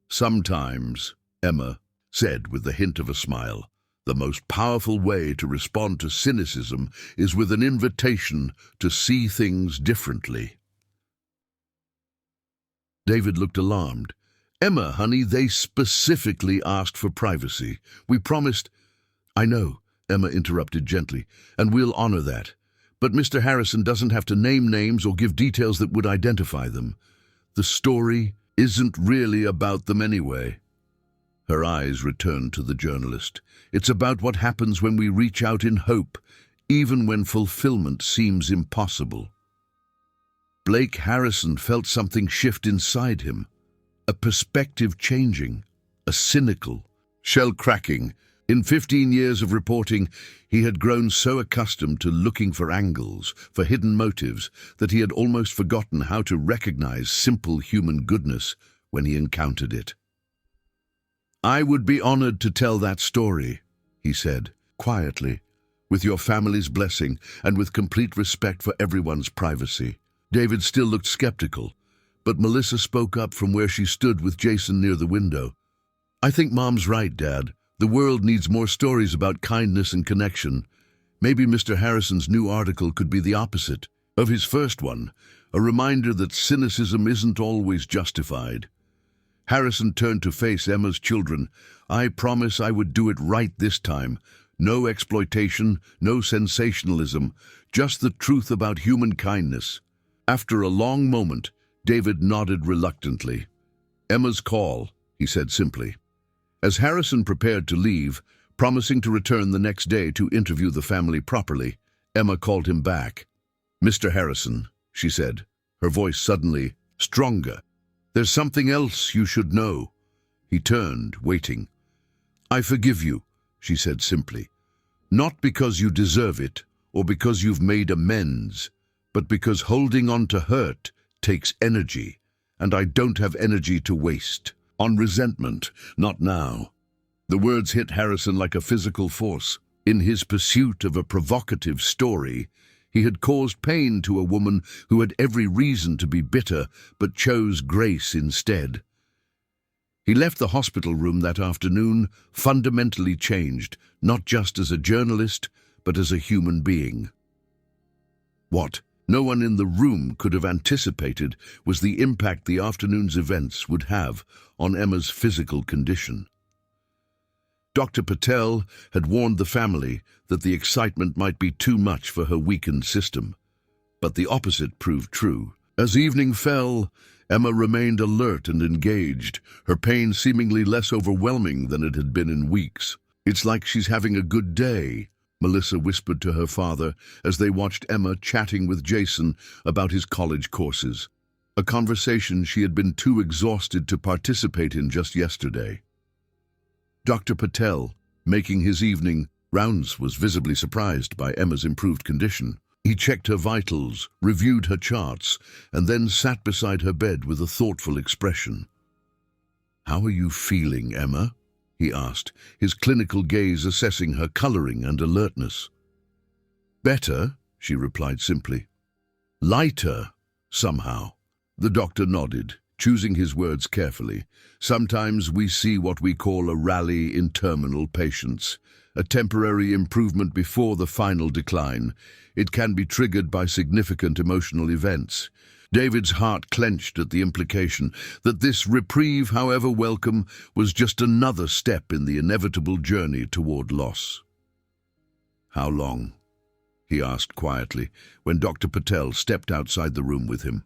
"Sometimes," Emma said with the hint of a smile, "the most powerful way to respond to cynicism is with an invitation to see things differently." David looked alarmed. "Emma, honey, they specifically asked for privacy. We promised—" "I know," Emma interrupted gently, "and we'll honor that. But Mr. Harrison doesn't have to name names or give details that would identify them. The story isn't really about them anyway." Her eyes returned to the journalist. "It's about what happens when we reach out in hope, even when fulfillment seems impossible." Blake Harrison felt something shift inside him, a perspective changing, a cynical, shell-cracking. In 15 years of reporting, he had grown so accustomed to looking for angles, for hidden motives, that he had almost forgotten how to recognize simple human goodness when he encountered it. "I would be honored to tell that story," he said, quietly, "with your family's blessing and with complete respect for everyone's privacy." David still looked skeptical, but Melissa spoke up from where she stood with Jason near the window. "I think Mom's right, Dad. The world needs more stories about kindness and connection. Maybe Mr. Harrison's new article could be the opposite of his first one, a reminder that cynicism isn't always justified." Harrison turned to face Emma's children. "I promise I would do it right this time. No exploitation, no sensationalism, just the truth about human kindness." After a long moment, David nodded reluctantly. "Emma's call," he said simply. As Harrison prepared to leave, promising to return the next day to interview the family properly, Emma called him back. "Mr. Harrison," she said, her voice suddenly stronger, "there's something else you should know." He turned, waiting. "I forgive you," she said simply. "Not because you deserve it, or because you've made amends, but because holding on to hurt takes energy, and I don't have energy to waste on resentment, not now." The words hit Harrison like a physical force. In his pursuit of a provocative story, he had caused pain to a woman who had every reason to be bitter, but chose grace instead. He left the hospital room that afternoon fundamentally changed, not just as a journalist, but as a human being. What no one in the room could have anticipated was the impact the afternoon's events would have on Emma's physical condition. Dr. Patel had warned the family that the excitement might be too much for her weakened system, but the opposite proved true. As evening fell, Emma remained alert and engaged, her pain seemingly less overwhelming than it had been in weeks. "It's like she's having a good day," Melissa whispered to her father as they watched Emma chatting with Jason about his college courses, a conversation she had been too exhausted to participate in just yesterday. Dr. Patel, making his evening rounds, was visibly surprised by Emma's improved condition. He checked her vitals, reviewed her charts, and then sat beside her bed with a thoughtful expression. "How are you feeling, Emma?" he asked, his clinical gaze assessing her coloring and alertness. "Better," she replied simply. "Lighter, somehow." The doctor nodded, choosing his words carefully. "Sometimes we see what we call a rally in terminal patients, a temporary improvement before the final decline. It can be triggered by significant emotional events." David's heart clenched at the implication that this reprieve, however welcome, was just another step in the inevitable journey toward loss. "How long?" he asked quietly when Dr. Patel stepped outside the room with him.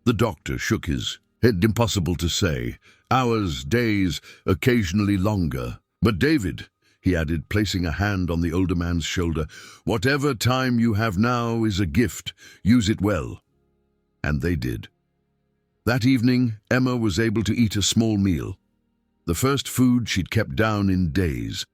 The doctor shook his head. "Impossible to say. Hours, days, occasionally longer. But David," he added, placing a hand on the older man's shoulder, "whatever time you have now is a gift. Use it well." And they did. That evening, Emma was able to eat a small meal, the first food she'd kept down in days.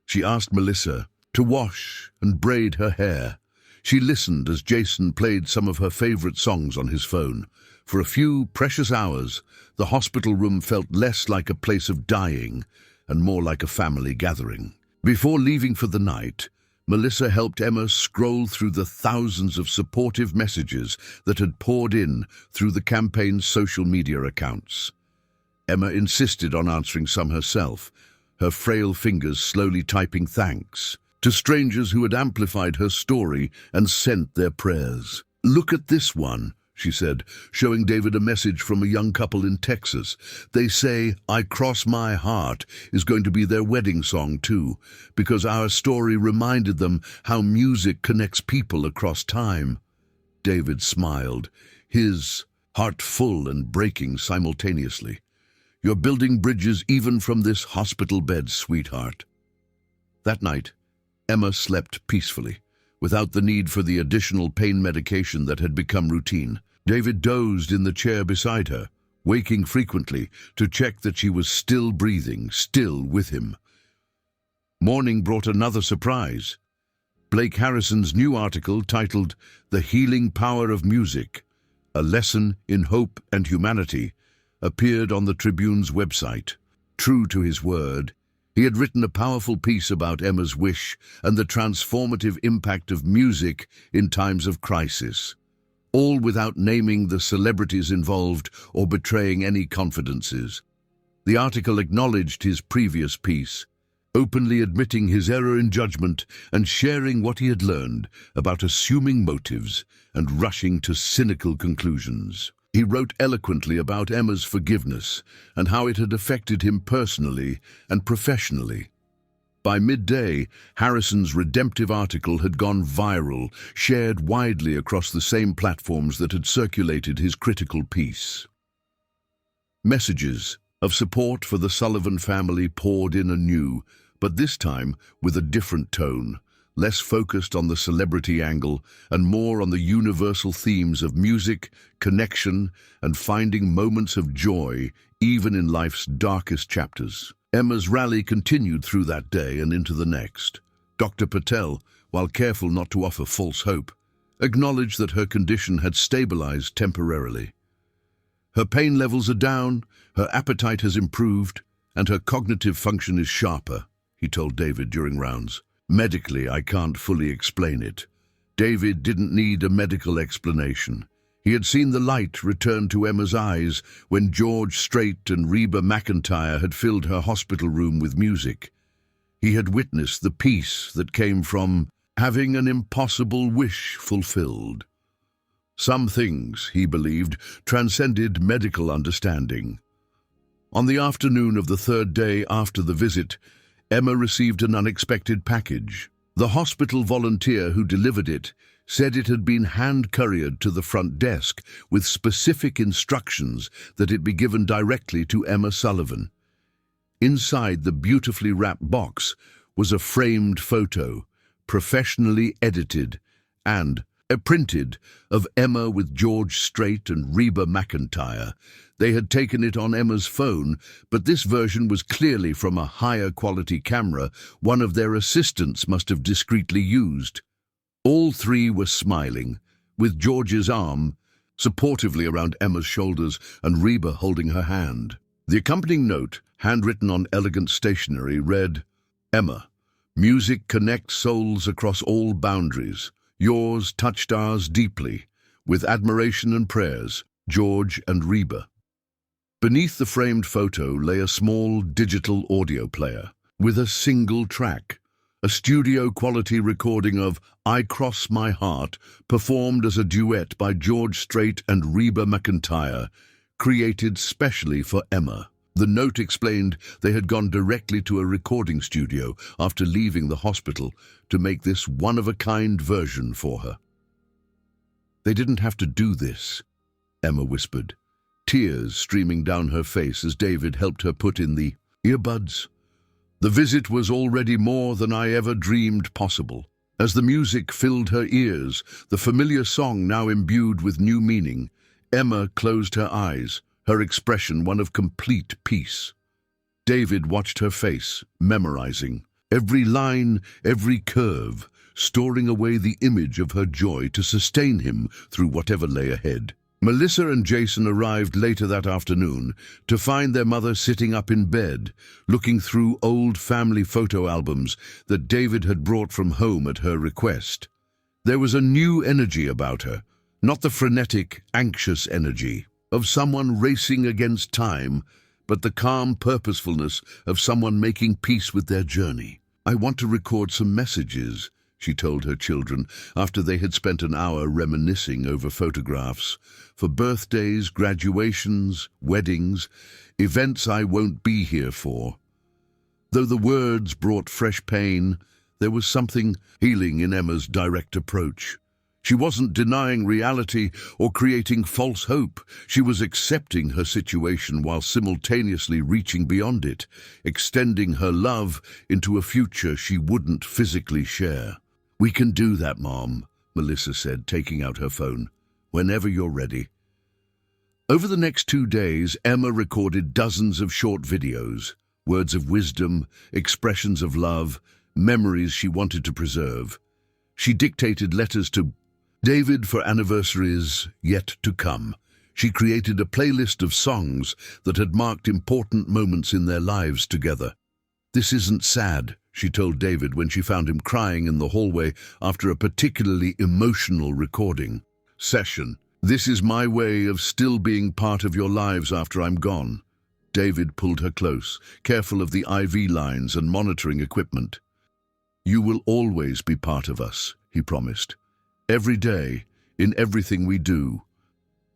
She asked Melissa to wash and braid her hair. She listened as Jason played some of her favorite songs on his phone. For a few precious hours, the hospital room felt less like a place of dying and more like a family gathering. Before leaving for the night, Melissa helped Emma scroll through the thousands of supportive messages that had poured in through the campaign's social media accounts. Emma insisted on answering some herself, her frail fingers slowly typing thanks to strangers who had amplified her story and sent their prayers. "Look at this one," she said, showing David a message from a young couple in Texas. "They say, 'I Cross My Heart' is going to be their wedding song too, because our story reminded them how music connects people across time." David smiled, his heart full and breaking simultaneously. "You're building bridges even from this hospital bed, sweetheart." That night, Emma slept peacefully, without the need for the additional pain medication that had become routine. David dozed in the chair beside her, waking frequently to check that she was still breathing, still with him. Morning brought another surprise. Blake Harrison's new article titled "The Healing Power of Music, A Lesson in Hope and Humanity" appeared on the Tribune's website. True to his word, he had written a powerful piece about Emma's wish and the transformative impact of music in times of crisis, all without naming the celebrities involved or betraying any confidences. The article acknowledged his previous piece, openly admitting his error in judgment and sharing what he had learned about assuming motives and rushing to cynical conclusions. He wrote eloquently about Emma's forgiveness and how it had affected him personally and professionally. By midday, Harrison's redemptive article had gone viral, shared widely across the same platforms that had circulated his critical piece. Messages of support for the Sullivan family poured in anew, but this time with a different tone, less focused on the celebrity angle and more on the universal themes of music, connection, and finding moments of joy, even in life's darkest chapters. Emma's rally continued through that day and into the next. Dr. Patel, while careful not to offer false hope, acknowledged that her condition had stabilized temporarily. "Her pain levels are down, her appetite has improved, and her cognitive function is sharper," he told David during rounds. "Medically, I can't fully explain it." David didn't need a medical explanation. He had seen the light return to Emma's eyes when Strait and Reba McEntire had filled her hospital room with music. He had witnessed the peace that came from having an impossible wish fulfilled. Some things, he believed, transcended medical understanding. On the afternoon of the third day after the visit, Emma received an unexpected package. The hospital volunteer who delivered it said it had been hand-couriered to the front desk with specific instructions that it be given directly to Emma Sullivan. Inside the beautifully wrapped box was a framed photo, professionally edited and printed, of Emma with Strait and Reba McEntire. They had taken it on Emma's phone, but this version was clearly from a higher quality camera one of their assistants must have discreetly used. All three were smiling, with George's arm supportively around Emma's shoulders and Reba holding her hand. The accompanying note, handwritten on elegant stationery, read, "Emma, music connects souls across all boundaries. Yours touched ours deeply. With admiration and prayers, George and Reba." Beneath the framed photo lay a small digital audio player with a single track, a studio-quality recording of "I Cross My Heart," performed as a duet by Strait and Reba McEntire, created specially for Emma. The note explained they had gone directly to a recording studio after leaving the hospital to make this one-of-a-kind version for her. "They didn't have to do this," Emma whispered, tears streaming down her face as David helped her put in the earbuds. "The visit was already more than I ever dreamed possible." As the music filled her ears, the familiar song now imbued with new meaning, Emma closed her eyes, her expression one of complete peace. David watched her face, memorizing every line, every curve, storing away the image of her joy to sustain him through whatever lay ahead. Melissa and Jason arrived later that afternoon to find their mother sitting up in bed, looking through old family photo albums that David had brought from home at her request. There was a new energy about her, not the frenetic, anxious energy of someone racing against time, but the calm purposefulness of someone making peace with their journey. "I want to record some messages," she told her children after they had spent an hour reminiscing over photographs, "for birthdays, graduations, weddings, events I won't be here for." Though the words brought fresh pain, there was something healing in Emma's direct approach. She wasn't denying reality or creating false hope. She was accepting her situation while simultaneously reaching beyond it, extending her love into a future she wouldn't physically share. "We can do that, Mom," Melissa said, taking out her phone. "Whenever you're ready." Over the next 2 days, Emma recorded dozens of short videos, words of wisdom, expressions of love, memories she wanted to preserve. She dictated letters to David for anniversaries yet to come. She created a playlist of songs that had marked important moments in their lives together. "This isn't sad," she told David when she found him crying in the hallway after a particularly emotional recording session. "This is my way of still being part of your lives after I'm gone." David pulled her close, careful of the IV lines and monitoring equipment. "You will always be part of us," he promised. "Every day, in everything we do."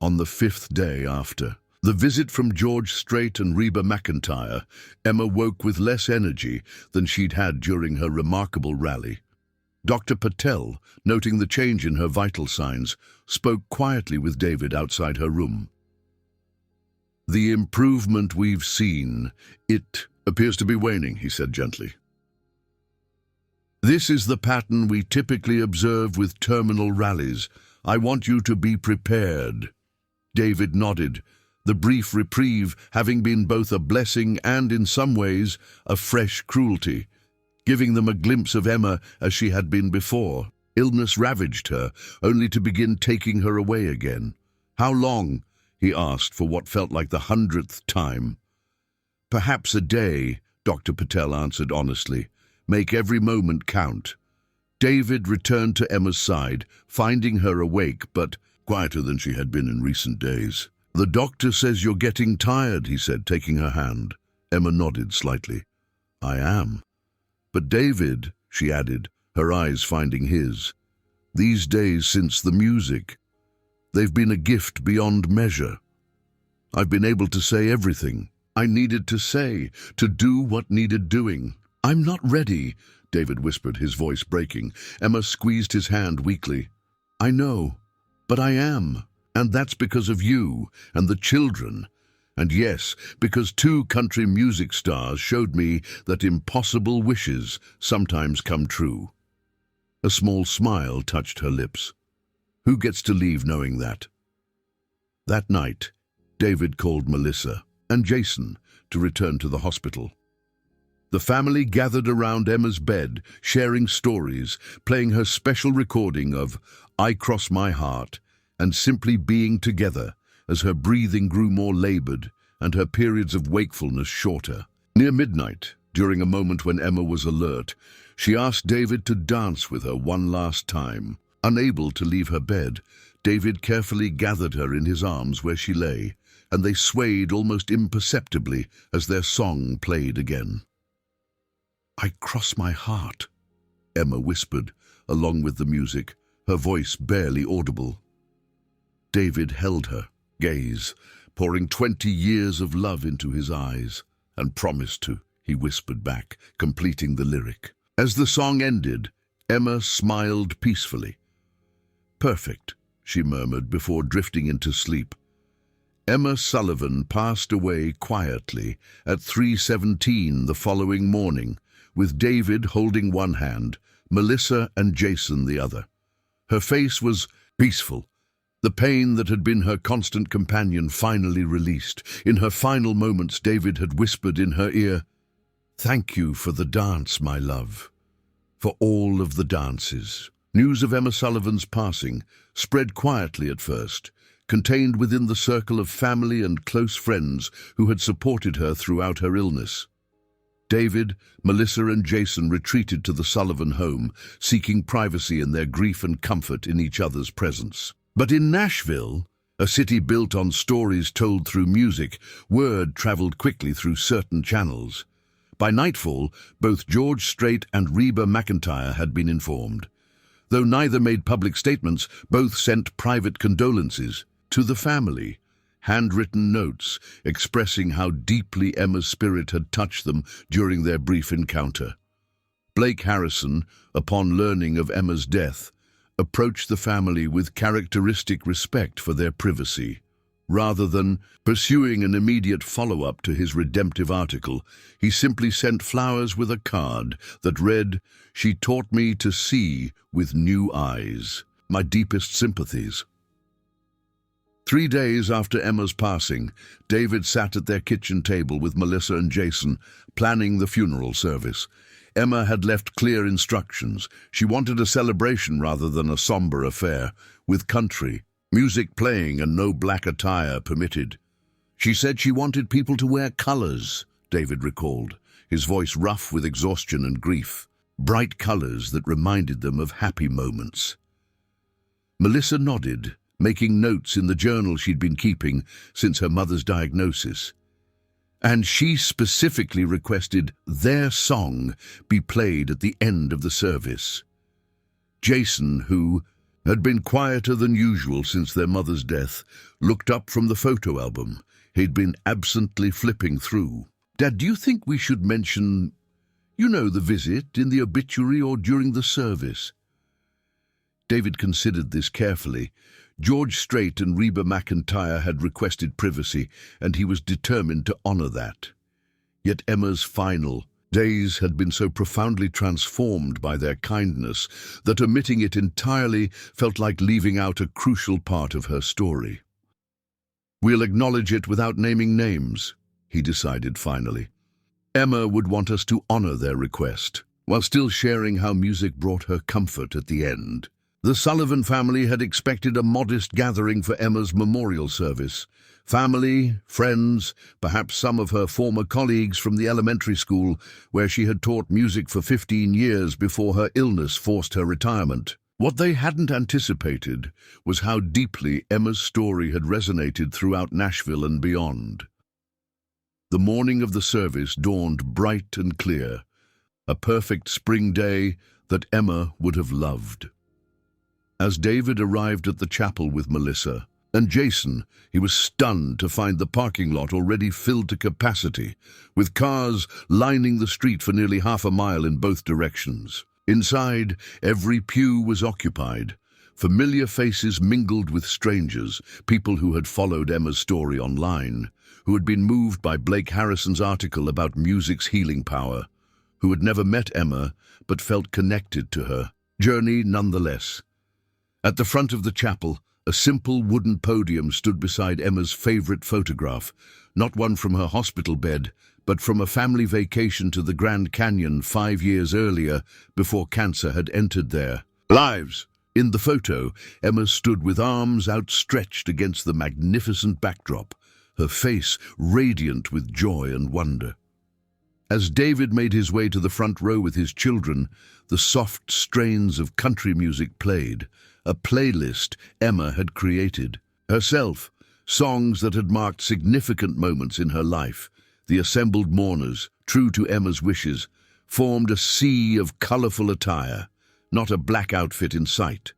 On the 5th day after the visit from George Strait and Reba McEntire, Emma woke with less energy than she'd had during her remarkable rally. Dr. Patel, noting the change in her vital signs, spoke quietly with David outside her room. "The improvement we've seen, it appears to be waning," he said gently. "This is the pattern we typically observe with terminal rallies. I want you to be prepared." David nodded, the brief reprieve having been both a blessing and, in some ways, a fresh cruelty, giving them a glimpse of Emma as she had been before. Illness ravaged her, only to begin taking her away again. "How long?" he asked for what felt like the 100th time. "Perhaps a day," Dr. Patel answered honestly. "Make every moment count." David returned to Emma's side, finding her awake but quieter than she had been in recent days. "The doctor says you're getting tired," he said, taking her hand. Emma nodded slightly. "I am." "But David," she added, her eyes finding his, "these days since the music, they've been a gift beyond measure. I've been able to say everything I needed to say, to do what needed doing." "I'm not ready," David whispered, his voice breaking. Emma squeezed his hand weakly. "I know, but I am, and that's because of you and the children. And yes, because 2 country music stars showed me that impossible wishes sometimes come true." A small smile touched her lips. Who gets to leave knowing that? That night, David called Melissa and Jason to return to the hospital. The family gathered around Emma's bed, sharing stories, playing her special recording of "I Cross My Heart," and simply being together as her breathing grew more labored and her periods of wakefulness shorter. Near midnight, during a moment when Emma was alert, she asked David to dance with her one last time. Unable to leave her bed, David carefully gathered her in his arms where she lay, and they swayed almost imperceptibly as their song played again. "I cross my heart," Emma whispered, along with the music, her voice barely audible. David held her gaze, pouring 20 years of love into his eyes, and promised to, he whispered back, completing the lyric. As the song ended, Emma smiled peacefully. "Perfect," she murmured before drifting into sleep. Emma Sullivan passed away quietly at 3:17 the following morning, with David holding one hand, Melissa and Jason the other. Her face was peaceful, the pain that had been her constant companion finally released. In her final moments, David had whispered in her ear, "Thank you for the dance, my love, for all of the dances." News of Emma Sullivan's passing spread quietly at first, contained within the circle of family and close friends who had supported her throughout her illness. David, Melissa and Jason retreated to the Sullivan home, seeking privacy and their grief and comfort in each other's presence. But in Nashville, a city built on stories told through music, word traveled quickly through certain channels. By nightfall, both George Strait and Reba McEntire had been informed. Though neither made public statements, both sent private condolences to the family, handwritten notes expressing how deeply Emma's spirit had touched them during their brief encounter. Blake Harrison, upon learning of Emma's death, approached the family with characteristic respect for their privacy. Rather than pursuing an immediate follow-up to his redemptive article, he simply sent flowers with a card that read, "She taught me to see with new eyes. My deepest sympathies." 3 days after Emma's passing, David sat at their kitchen table with Melissa and Jason, planning the funeral service. Emma had left clear instructions. She wanted a celebration rather than a somber affair, with country, music playing and no black attire permitted. She said she wanted people to wear colors, David recalled, his voice rough with exhaustion and grief. Bright colors that reminded them of happy moments. Melissa nodded, making notes in the journal she'd been keeping since her mother's diagnosis. And she specifically requested their song be played at the end of the service. Jason, who had been quieter than usual since their mother's death, looked up from the photo album he'd been absently flipping through. "Dad, do you think we should mention, the visit in the obituary or during the service?" David considered this carefully. George Strait and Reba McEntire had requested privacy, and he was determined to honor that. Yet Emma's final days had been so profoundly transformed by their kindness that omitting it entirely felt like leaving out a crucial part of her story. "We'll acknowledge it without naming names," he decided finally. Emma would want us to honor their request, while still sharing how music brought her comfort at the end. The Sullivan family had expected a modest gathering for Emma's memorial service. Family, friends, perhaps some of her former colleagues from the elementary school, where she had taught music for 15 years before her illness forced her retirement. What they hadn't anticipated was how deeply Emma's story had resonated throughout Nashville and beyond. The morning of the service dawned bright and clear, a perfect spring day that Emma would have loved. As David arrived at the chapel with Melissa and Jason, he was stunned to find the parking lot already filled to capacity, with cars lining the street for nearly half a mile in both directions. Inside, every pew was occupied. Familiar faces mingled with strangers, people who had followed Emma's story online, who had been moved by Blake Harrison's article about music's healing power, who had never met Emma but felt connected to her journey nonetheless. At the front of the chapel, a simple wooden podium stood beside Emma's favorite photograph, not one from her hospital bed, but from a family vacation to the Grand Canyon 5 years earlier, before cancer had entered their lives. In the photo, Emma stood with arms outstretched against the magnificent backdrop, her face radiant with joy and wonder. As David made his way to the front row with his children, the soft strains of country music played, a playlist Emma had created. Herself, songs that had marked significant moments in her life. The assembled mourners, true to Emma's wishes, formed a sea of colorful attire, not a black outfit in sight.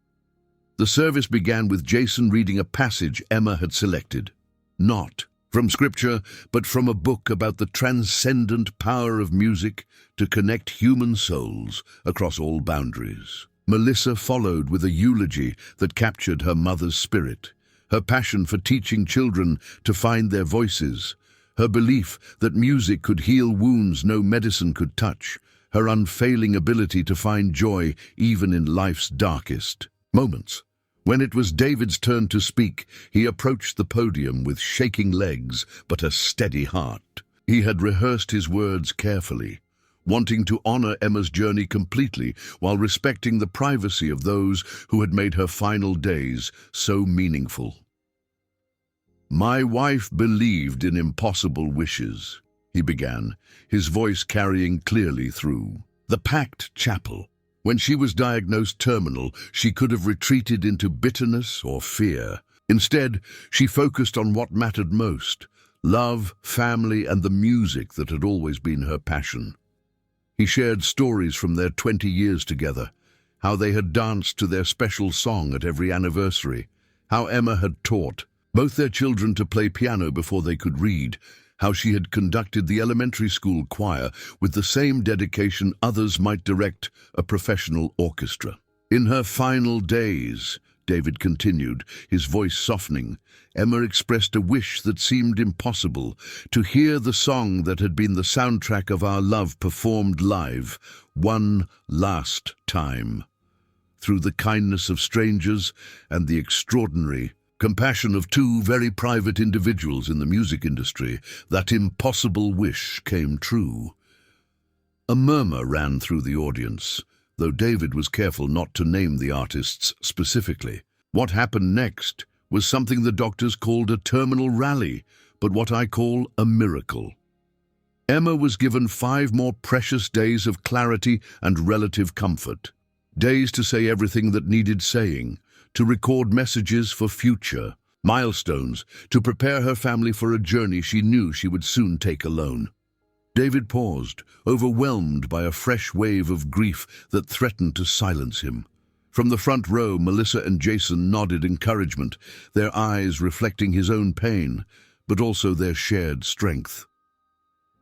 The service began with Jason reading a passage Emma had selected, not from scripture, but from a book about the transcendent power of music to connect human souls across all boundaries. Melissa followed with a eulogy that captured her mother's spirit, her passion for teaching children to find their voices, her belief that music could heal wounds no medicine could touch, her unfailing ability to find joy even in life's darkest moments. When it was David's turn to speak, he approached the podium with shaking legs but a steady heart. He had rehearsed his words carefully, wanting to honor Emma's journey completely while respecting the privacy of those who had made her final days so meaningful. "My wife believed in impossible wishes," he began, his voice carrying clearly through. "The packed chapel. When she was diagnosed terminal, she could have retreated into bitterness or fear. Instead, she focused on what mattered most: love, family, and the music that had always been her passion." He shared stories from their 20 years together, how they had danced to their special song at every anniversary, how Emma had taught both their children to play piano before they could read, how she had conducted the elementary school choir with the same dedication others might direct a professional orchestra. "In her final days," David continued, his voice softening, "Emma expressed a wish that seemed impossible: to hear the song that had been the soundtrack of our love performed live, one last time. Through the kindness of strangers and the extraordinary compassion of two very private individuals in the music industry, that impossible wish came true." A murmur ran through the audience, though David was careful not to name the artists specifically. What happened next was something the doctors called a terminal rally, but what I call a miracle. Emma was given 5 more precious days of clarity and relative comfort. Days to say everything that needed saying, to record messages for future milestones, to prepare her family for a journey she knew she would soon take alone. David paused, overwhelmed by a fresh wave of grief that threatened to silence him. From the front row, Melissa and Jason nodded encouragement, their eyes reflecting his own pain, but also their shared strength.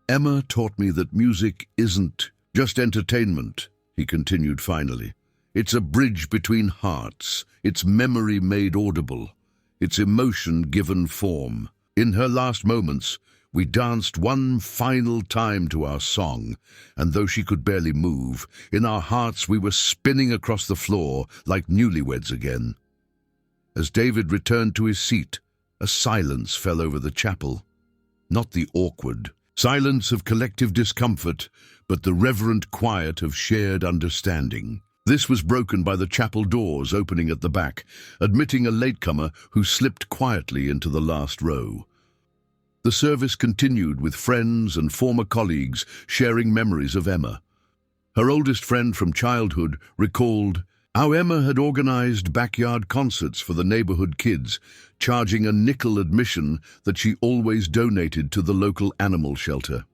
"Emma taught me that music isn't just entertainment," he continued finally. "It's a bridge between hearts, it's memory made audible, it's emotion given form. In her last moments, we danced one final time to our song, and though she could barely move, in our hearts we were spinning across the floor like newlyweds again." As David returned to his seat, a silence fell over the chapel. Not the awkward silence of collective discomfort, but the reverent quiet of shared understanding. This was broken by the chapel doors opening at the back, admitting a latecomer who slipped quietly into the last row. The service continued with friends and former colleagues sharing memories of Emma. Her oldest friend from childhood recalled how Emma had organized backyard concerts for the neighborhood kids, charging a nickel admission that she always donated to the local animal shelter.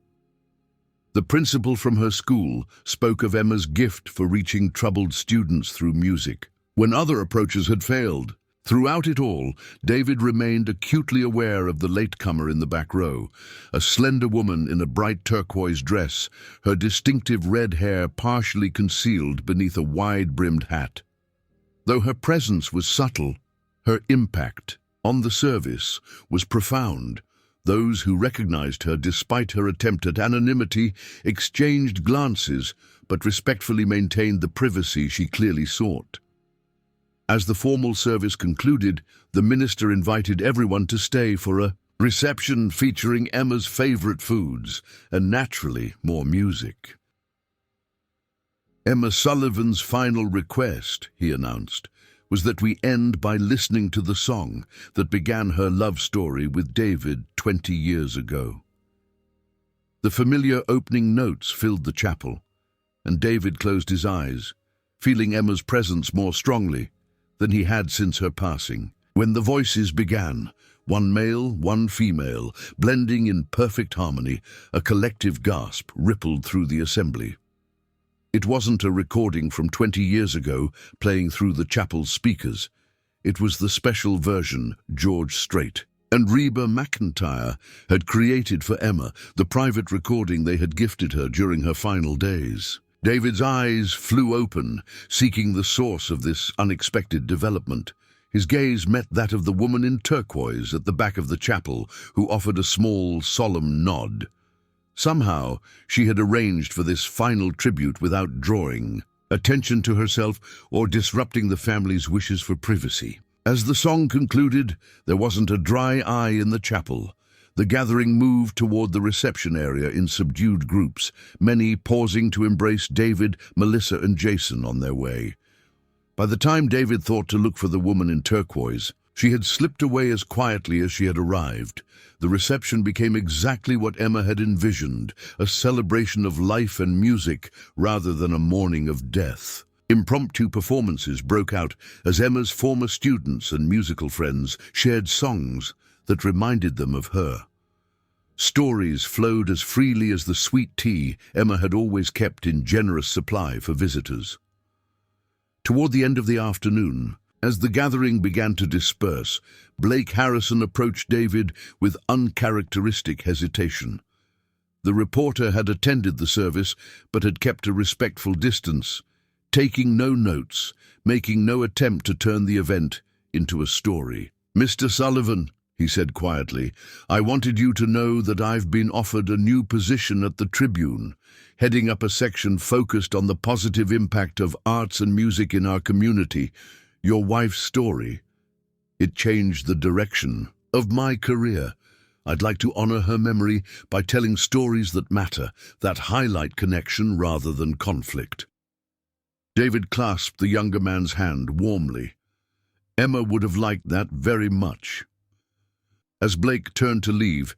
The principal from her school spoke of Emma's gift for reaching troubled students through music, when other approaches had failed. Throughout it all, David remained acutely aware of the latecomer in the back row, a slender woman in a bright turquoise dress, her distinctive red hair partially concealed beneath a wide-brimmed hat. Though her presence was subtle, her impact on the service was profound. Those who recognized her despite her attempt at anonymity exchanged glances, but respectfully maintained the privacy she clearly sought. As the formal service concluded, the minister invited everyone to stay for a reception featuring Emma's favorite foods and, naturally, more music. "Emma Sullivan's final request," he announced, "was that we end by listening to the song that began her love story with David 20 years ago." The familiar opening notes filled the chapel, and David closed his eyes, feeling Emma's presence more strongly than he had since her passing. When the voices began, one male, one female, blending in perfect harmony, a collective gasp rippled through the assembly. It wasn't a recording from 20 years ago playing through the chapel's speakers. It was the special version George Strait and Reba McEntire had created for Emma, the private recording they had gifted her during her final days. David's eyes flew open, seeking the source of this unexpected development. His gaze met that of the woman in turquoise at the back of the chapel, who offered a small, solemn nod. Somehow, she had arranged for this final tribute without drawing attention to herself or disrupting the family's wishes for privacy. As the song concluded, there wasn't a dry eye in the chapel. The gathering moved toward the reception area in subdued groups, many pausing to embrace David, Melissa, and Jason on their way. By the time David thought to look for the woman in turquoise, She had slipped away as quietly as she had arrived. The reception became exactly what Emma had envisioned, a celebration of life and music rather than a mourning of death. Impromptu performances broke out as Emma's former students and musical friends shared songs that reminded them of her. Stories flowed as freely as the sweet tea Emma had always kept in generous supply for visitors. Toward the end of the afternoon, as the gathering began to disperse, Blake Harrison approached David with uncharacteristic hesitation. The reporter had attended the service but had kept a respectful distance, taking no notes, making no attempt to turn the event into a story. "Mr. Sullivan," he said quietly, "I wanted you to know that I've been offered a new position at the Tribune, heading up a section focused on the positive impact of arts and music in our community. Your wife's story, it changed the direction of my career. I'd like to honor her memory by telling stories that matter, that highlight connection rather than conflict." David clasped the younger man's hand warmly. Emma would have liked that very much. As Blake turned to leave,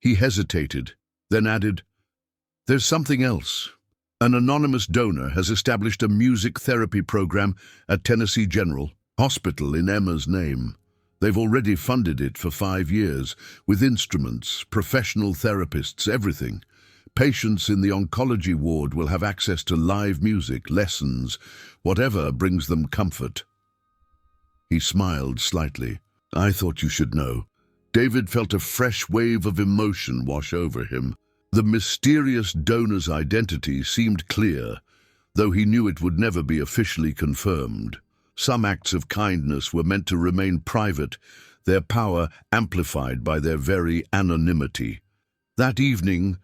he hesitated, then added, "There's something else. An anonymous donor has established a music therapy program at Tennessee General Hospital in Emma's name. They've already funded it for 5 years, with instruments, professional therapists, everything. Patients in the oncology ward will have access to live music, lessons, whatever brings them comfort." He smiled slightly. "I thought you should know." David felt a fresh wave of emotion wash over him. The mysterious donor's identity seemed clear, though he knew it would never be officially confirmed. Some acts of kindness were meant to remain private, their power amplified by their very anonymity. That evening,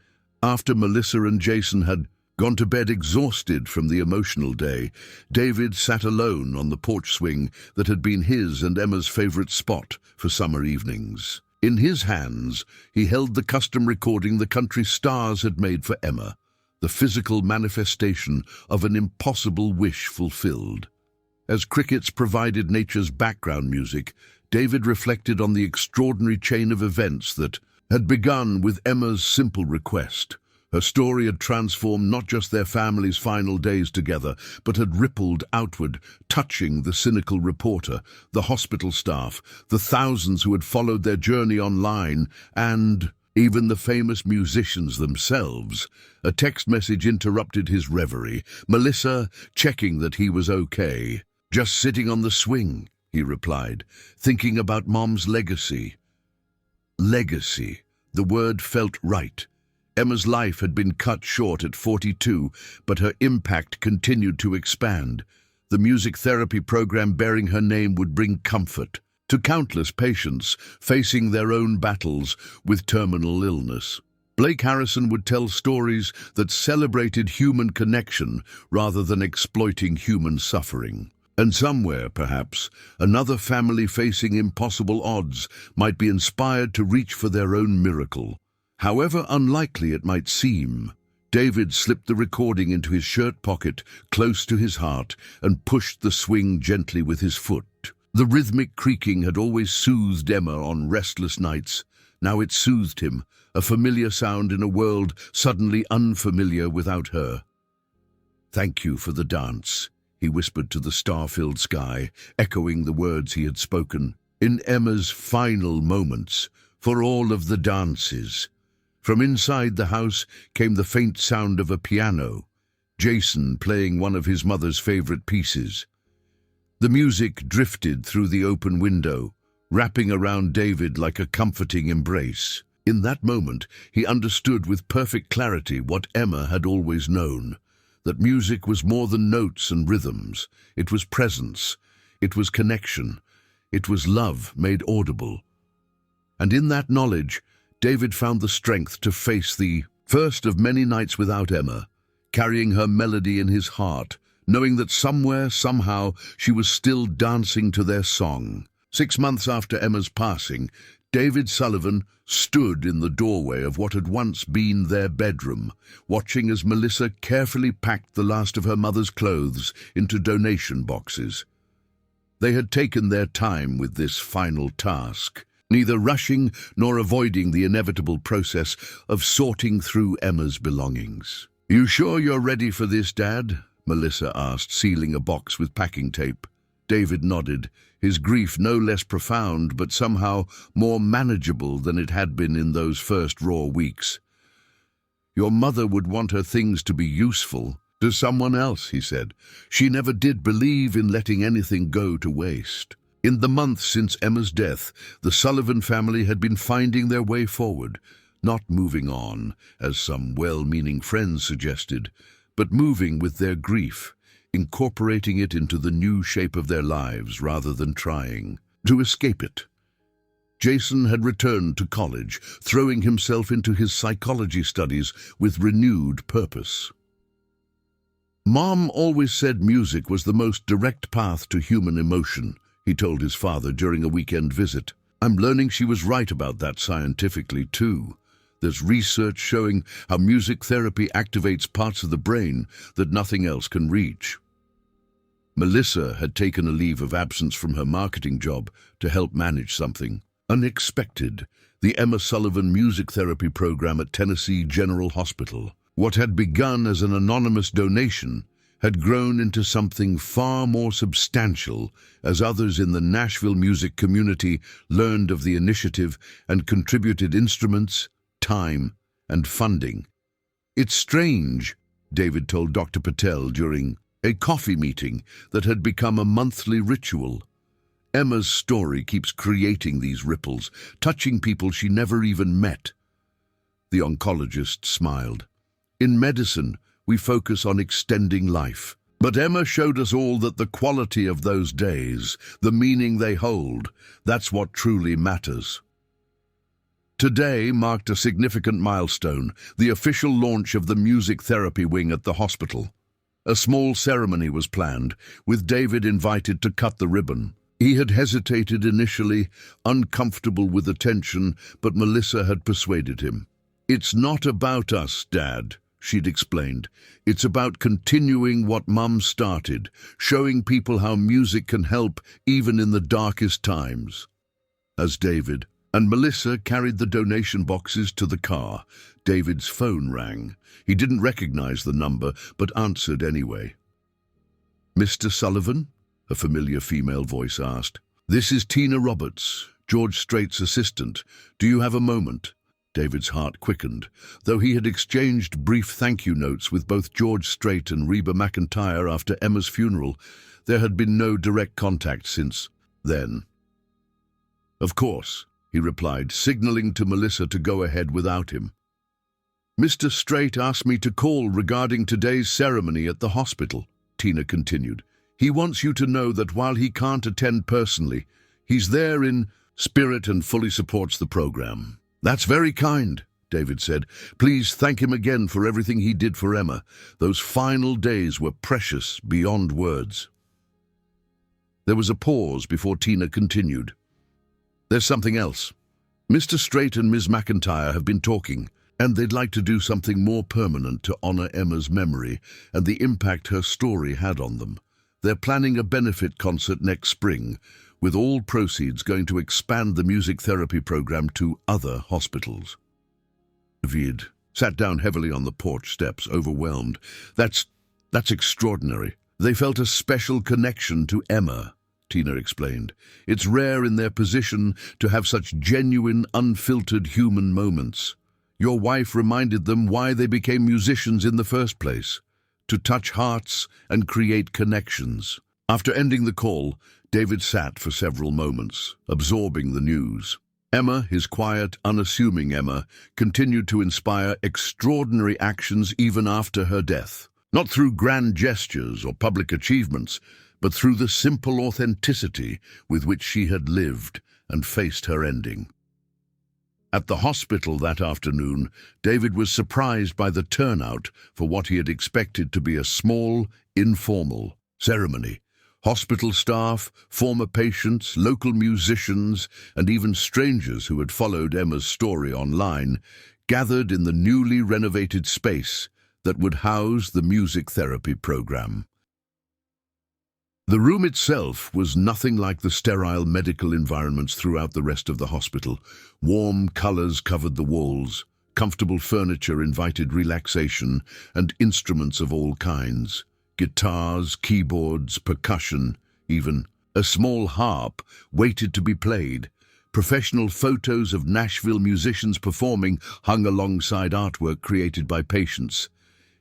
after Melissa and Jason had gone to bed exhausted from the emotional day, David sat alone on the porch swing that had been his and Emma's favorite spot for summer evenings. In his hands, he held the custom recording the country stars had made for Emma, the physical manifestation of an impossible wish fulfilled. As crickets provided nature's background music, David reflected on the extraordinary chain of events that had begun with Emma's simple request. Her story had transformed not just their family's final days together, but had rippled outward, touching the cynical reporter, the hospital staff, the thousands who had followed their journey online, and even the famous musicians themselves. A text message interrupted his reverie. Melissa checking that he was okay. "Just sitting on the swing," he replied, "thinking about Mom's legacy." Legacy. The word felt right. Emma's life had been cut short at 42, but her impact continued to expand. The music therapy program bearing her name would bring comfort to countless patients facing their own battles with terminal illness. Blake Harrison would tell stories that celebrated human connection rather than exploiting human suffering. And somewhere, perhaps, another family facing impossible odds might be inspired to reach for their own miracle. However unlikely it might seem, David slipped the recording into his shirt pocket close to his heart and pushed the swing gently with his foot. The rhythmic creaking had always soothed Emma on restless nights. Now it soothed him, a familiar sound in a world suddenly unfamiliar without her. "Thank you for the dance," he whispered to the star-filled sky, echoing the words he had spoken. "In Emma's final moments, for all of the dances." From inside the house came the faint sound of a piano, Jason playing one of his mother's favorite pieces. The music drifted through the open window, wrapping around David like a comforting embrace. In that moment, he understood with perfect clarity what Emma had always known, that music was more than notes and rhythms. It was presence, it was connection, it was love made audible. And in that knowledge, David found the strength to face the first of many nights without Emma, carrying her melody in his heart, knowing that somewhere, somehow, she was still dancing to their song. 6 months after Emma's passing, David Sullivan stood in the doorway of what had once been their bedroom, watching as Melissa carefully packed the last of her mother's clothes into donation boxes. They had taken their time with this final task, neither rushing nor avoiding the inevitable process of sorting through Emma's belongings. "You sure you're ready for this, Dad?" Melissa asked, sealing a box with packing tape. David nodded, his grief no less profound but somehow more manageable than it had been in those first raw weeks. "Your mother would want her things to be useful to someone else," he said. "She never did believe in letting anything go to waste." In the months since Emma's death, the Sullivan family had been finding their way forward, not moving on, as some well-meaning friends suggested, but moving with their grief, incorporating it into the new shape of their lives rather than trying to escape it. Jason had returned to college, throwing himself into his psychology studies with renewed purpose. "Mom always said music was the most direct path to human emotion," he told his father during a weekend visit. "I'm learning she was right about that scientifically too. There's research showing how music therapy activates parts of the brain that nothing else can reach." Melissa had taken a leave of absence from her marketing job to help manage something unexpected: the Emma Sullivan music therapy program at Tennessee General Hospital. What had begun as an anonymous donation had grown into something far more substantial as others in the Nashville music community learned of the initiative and contributed instruments, time, and funding. "It's strange," David told Dr. Patel during a coffee meeting that had become a monthly ritual. "Emma's story keeps creating these ripples, touching people she never even met." The oncologist smiled. "In medicine, we focus on extending life. But Emma showed us all that the quality of those days, the meaning they hold, that's what truly matters." Today marked a significant milestone: the official launch of the music therapy wing at the hospital. A small ceremony was planned, with David invited to cut the ribbon. He had hesitated initially, uncomfortable with attention, but Melissa had persuaded him. "It's not about us, Dad," she'd explained. "It's about continuing what Mum started, showing people how music can help even in the darkest times." As David and Melissa carried the donation boxes to the car, David's phone rang. He didn't recognize the number, but answered anyway. "Mr. Sullivan?" a familiar female voice asked. "This is Tina Roberts, George Strait's assistant. Do you have a moment?" David's heart quickened. Though he had exchanged brief thank-you notes with both George Strait and Reba McEntire after Emma's funeral, there had been no direct contact since then. "Of course," he replied, signaling to Melissa to go ahead without him. "Mr. Strait asked me to call regarding today's ceremony at the hospital," Tina continued. "He wants you to know that while he can't attend personally, he's there in spirit and fully supports the program." "That's very kind," David said. "Please thank him again for everything he did for Emma. Those final days were precious beyond words." There was a pause before Tina continued. "There's something else. Mr. Strait and Ms. McEntire have been talking, and they'd like to do something more permanent to honor Emma's memory and the impact her story had on them. They're planning a benefit concert next spring, with all proceeds going to expand the music therapy program to other hospitals." David sat down heavily on the porch steps, overwhelmed. That's extraordinary. "They felt a special connection to Emma," Tina explained. "It's rare in their position to have such genuine, unfiltered human moments. Your wife reminded them why they became musicians in the first place, to touch hearts and create connections." After ending the call, David sat for several moments, absorbing the news. Emma, his quiet, unassuming Emma, continued to inspire extraordinary actions even after her death. Not through grand gestures or public achievements, but through the simple authenticity with which she had lived and faced her ending. At the hospital that afternoon, David was surprised by the turnout for what he had expected to be a small, informal ceremony. Hospital staff, former patients, local musicians, and even strangers who had followed Emma's story online gathered in the newly renovated space that would house the music therapy program. The room itself was nothing like the sterile medical environments throughout the rest of the hospital. Warm colors covered the walls, comfortable furniture invited relaxation, and instruments of all kinds. Guitars, keyboards, percussion, even a small harp waited to be played. Professional photos of Nashville musicians performing hung alongside artwork created by patients.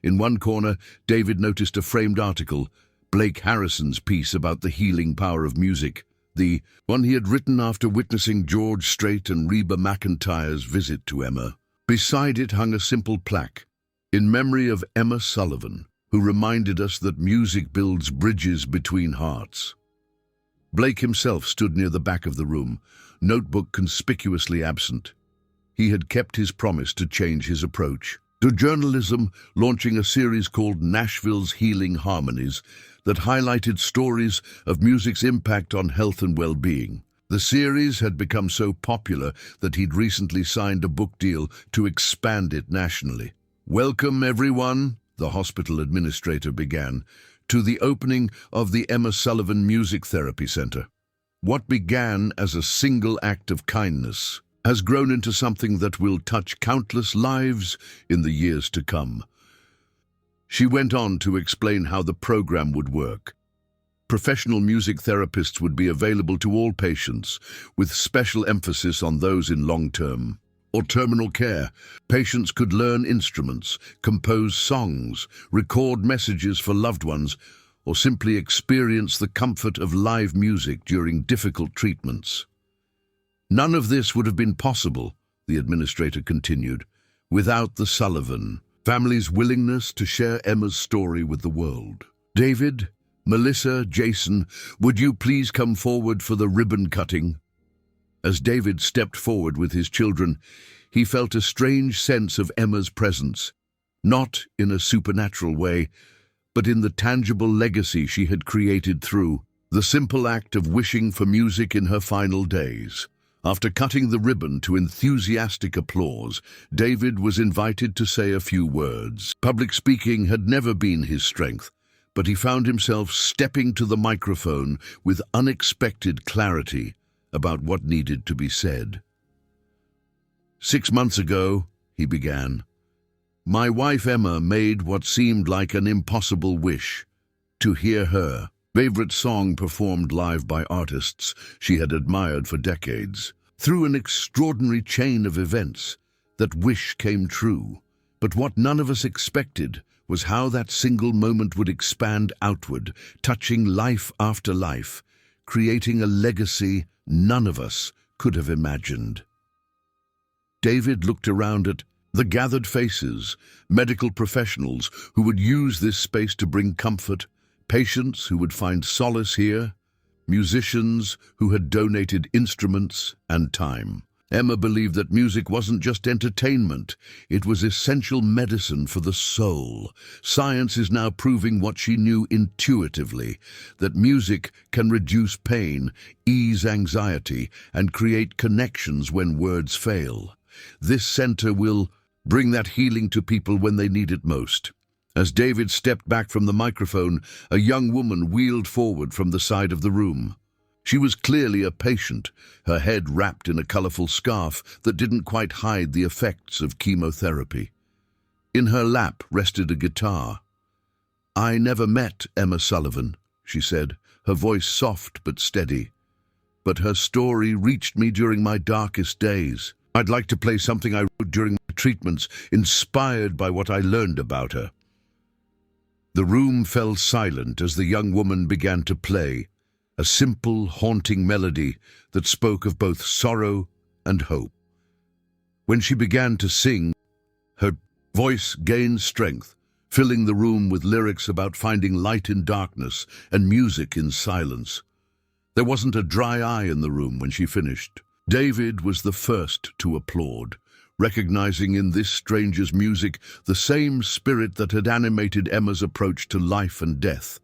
In one corner, David noticed a framed article, Blake Harrison's piece about the healing power of music, the one he had written after witnessing George Strait and Reba McEntire's visit to Emma. Beside it hung a simple plaque, in memory of Emma Sullivan, who reminded us that music builds bridges between hearts. Blake himself stood near the back of the room, notebook conspicuously absent. He had kept his promise to change his approach to journalism, launching a series called Nashville's Healing Harmonies that highlighted stories of music's impact on health and well-being. The series had become so popular that he'd recently signed a book deal to expand it nationally. "Welcome, everyone," the hospital administrator began, "to the opening of the Emma Sullivan Music Therapy Center. What began as a single act of kindness has grown into something that will touch countless lives in the years to come." She went on to explain how the program would work. Professional music therapists would be available to all patients, with special emphasis on those in long-term or terminal care. Patients could learn instruments, compose songs, record messages for loved ones, or simply experience the comfort of live music during difficult treatments. None of this would have been possible, the administrator continued, without the Sullivan family's willingness to share Emma's story with the world. "David, Melissa, Jason, would you please come forward for the ribbon cutting?" As David stepped forward with his children, he felt a strange sense of Emma's presence, not in a supernatural way, but in the tangible legacy she had created through the simple act of wishing for music in her final days. After cutting the ribbon to enthusiastic applause, David was invited to say a few words. Public speaking had never been his strength, but he found himself stepping to the microphone with unexpected clarity about what needed to be said. "6 months ago," he began, "my wife Emma made what seemed like an impossible wish: to hear her favorite song performed live by artists she had admired for decades. Through an extraordinary chain of events, that wish came true. But what none of us expected was how that single moment would expand outward, touching life after life, creating a legacy none of us could have imagined." David looked around at the gathered faces, medical professionals who would use this space to bring comfort, patients who would find solace here, musicians who had donated instruments and time. Emma believed that music wasn't just entertainment, it was essential medicine for the soul. Science is now proving what she knew intuitively, that music can reduce pain, ease anxiety, and create connections when words fail. This center will bring that healing to people when they need it most. As David stepped back from the microphone, a young woman wheeled forward from the side of the room. She was clearly a patient, her head wrapped in a colorful scarf that didn't quite hide the effects of chemotherapy. In her lap rested a guitar. "I never met Emma Sullivan," she said, her voice soft but steady. "But her story reached me during my darkest days. I'd like to play something I wrote during my treatments, inspired by what I learned about her." The room fell silent as the young woman began to play, a simple, haunting melody that spoke of both sorrow and hope. When she began to sing, her voice gained strength, filling the room with lyrics about finding light in darkness and music in silence. There wasn't a dry eye in the room when she finished. David was the first to applaud, recognizing in this stranger's music the same spirit that had animated Emma's approach to life and death,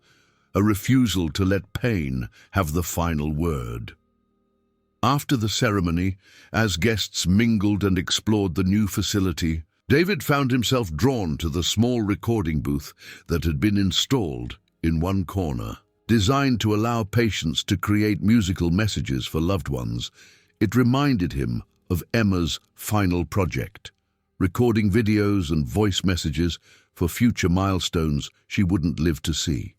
a refusal to let pain have the final word. After the ceremony, as guests mingled and explored the new facility, David found himself drawn to the small recording booth that had been installed in one corner. Designed to allow patients to create musical messages for loved ones, it reminded him of Emma's final project, recording videos and voice messages for future milestones she wouldn't live to see.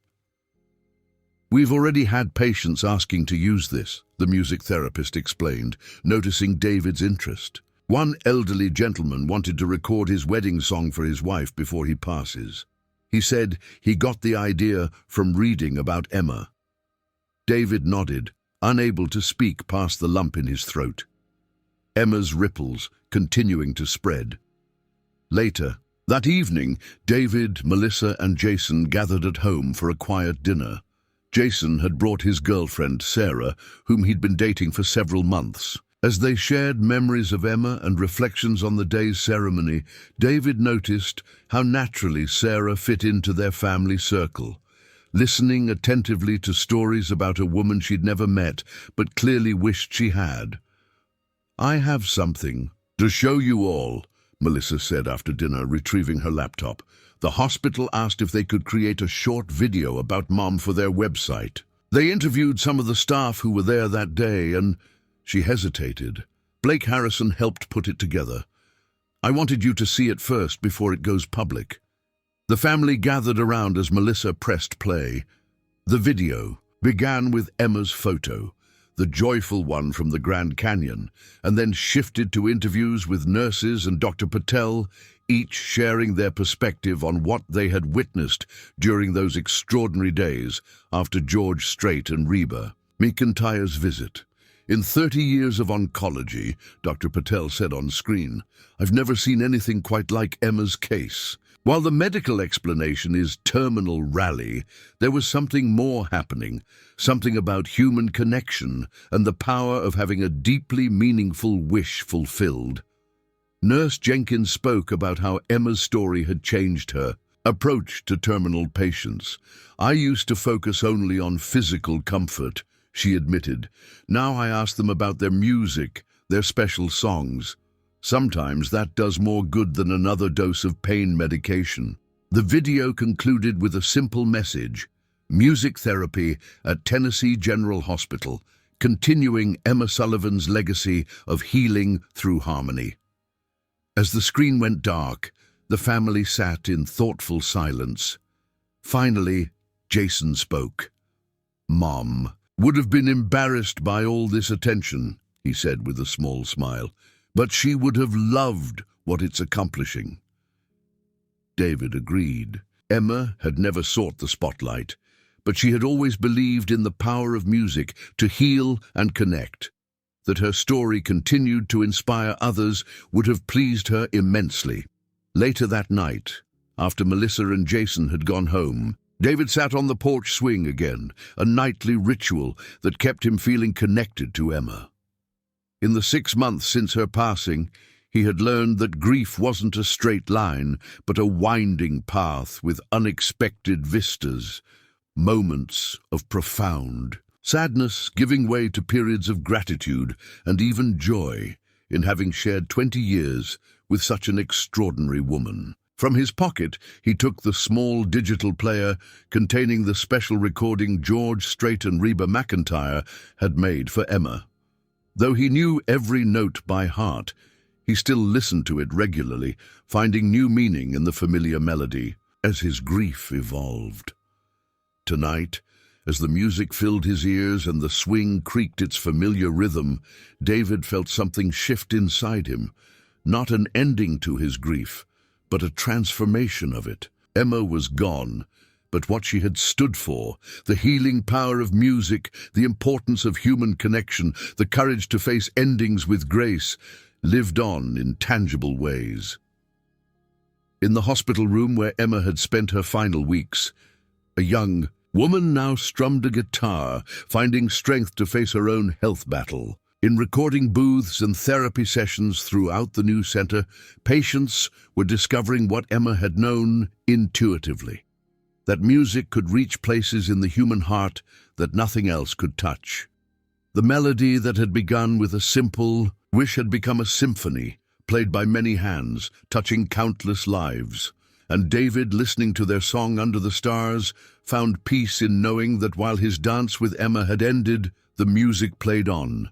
"We've already had patients asking to use this," the music therapist explained, noticing David's interest. One elderly gentleman wanted to record his wedding song for his wife before he passes. He said he got the idea from reading about Emma. David nodded, unable to speak past the lump in his throat. Emma's ripples continuing to spread. Later, that evening, David, Melissa, and Jason gathered at home for a quiet dinner. Jason had brought his girlfriend, Sarah, whom he'd been dating for several months. As they shared memories of Emma and reflections on the day's ceremony, David noticed how naturally Sarah fit into their family circle, listening attentively to stories about a woman she'd never met but clearly wished she had. "I have something to show you all," Melissa said after dinner, retrieving her laptop. The hospital asked if they could create a short video about Mom for their website. They interviewed some of the staff who were there that day, and she hesitated. "Blake Harrison helped put it together. I wanted you to see it first before it goes public." The family gathered around as Melissa pressed play. The video began with Emma's photo, the joyful one from the Grand Canyon, and then shifted to interviews with nurses and Dr. Patel, each sharing their perspective on what they had witnessed during those extraordinary days after George Strait and Reba McEntire's visit. "In 30 years of oncology," Dr. Patel said on screen, "I've never seen anything quite like Emma's case." While the medical explanation is terminal rally, there was something more happening, something about human connection and the power of having a deeply meaningful wish fulfilled. Nurse Jenkins spoke about how Emma's story had changed her approach to terminal patients. "I used to focus only on physical comfort," she admitted. "Now I ask them about their music, their special songs. Sometimes that does more good than another dose of pain medication." The video concluded with a simple message: music therapy at Tennessee General Hospital, continuing Emma Sullivan's legacy of healing through harmony. As the screen went dark, the family sat in thoughtful silence. Finally, Jason spoke. "Mom would have been embarrassed by all this attention," he said with a small smile, "but she would have loved what it's accomplishing." David agreed. Emma had never sought the spotlight, but she had always believed in the power of music to heal and connect. That her story continued to inspire others would have pleased her immensely. Later that night, after Melissa and Jason had gone home, David sat on the porch swing again, a nightly ritual that kept him feeling connected to Emma. In the 6 months since her passing, he had learned that grief wasn't a straight line, but a winding path with unexpected vistas, moments of profound sadness giving way to periods of gratitude and even joy in having shared 20 years with such an extraordinary woman. From his pocket, he took the small digital player containing the special recording George Strait and Reba McEntire had made for Emma. Though he knew every note by heart, he still listened to it regularly, finding new meaning in the familiar melody as his grief evolved. Tonight, as the music filled his ears and the swing creaked its familiar rhythm, David felt something shift inside him, not an ending to his grief, but a transformation of it. Emma was gone, but what she had stood for, the healing power of music, the importance of human connection, the courage to face endings with grace, lived on in tangible ways. In the hospital room where Emma had spent her final weeks, a young woman now strummed a guitar, finding strength to face her own health battle. In recording booths and therapy sessions throughout the new center, patients were discovering what Emma had known intuitively: that music could reach places in the human heart that nothing else could touch. The melody that had begun with a simple wish had become a symphony, played by many hands, touching countless lives. And David, listening to their song under the stars, found peace in knowing that while his dance with Emma had ended, the music played on.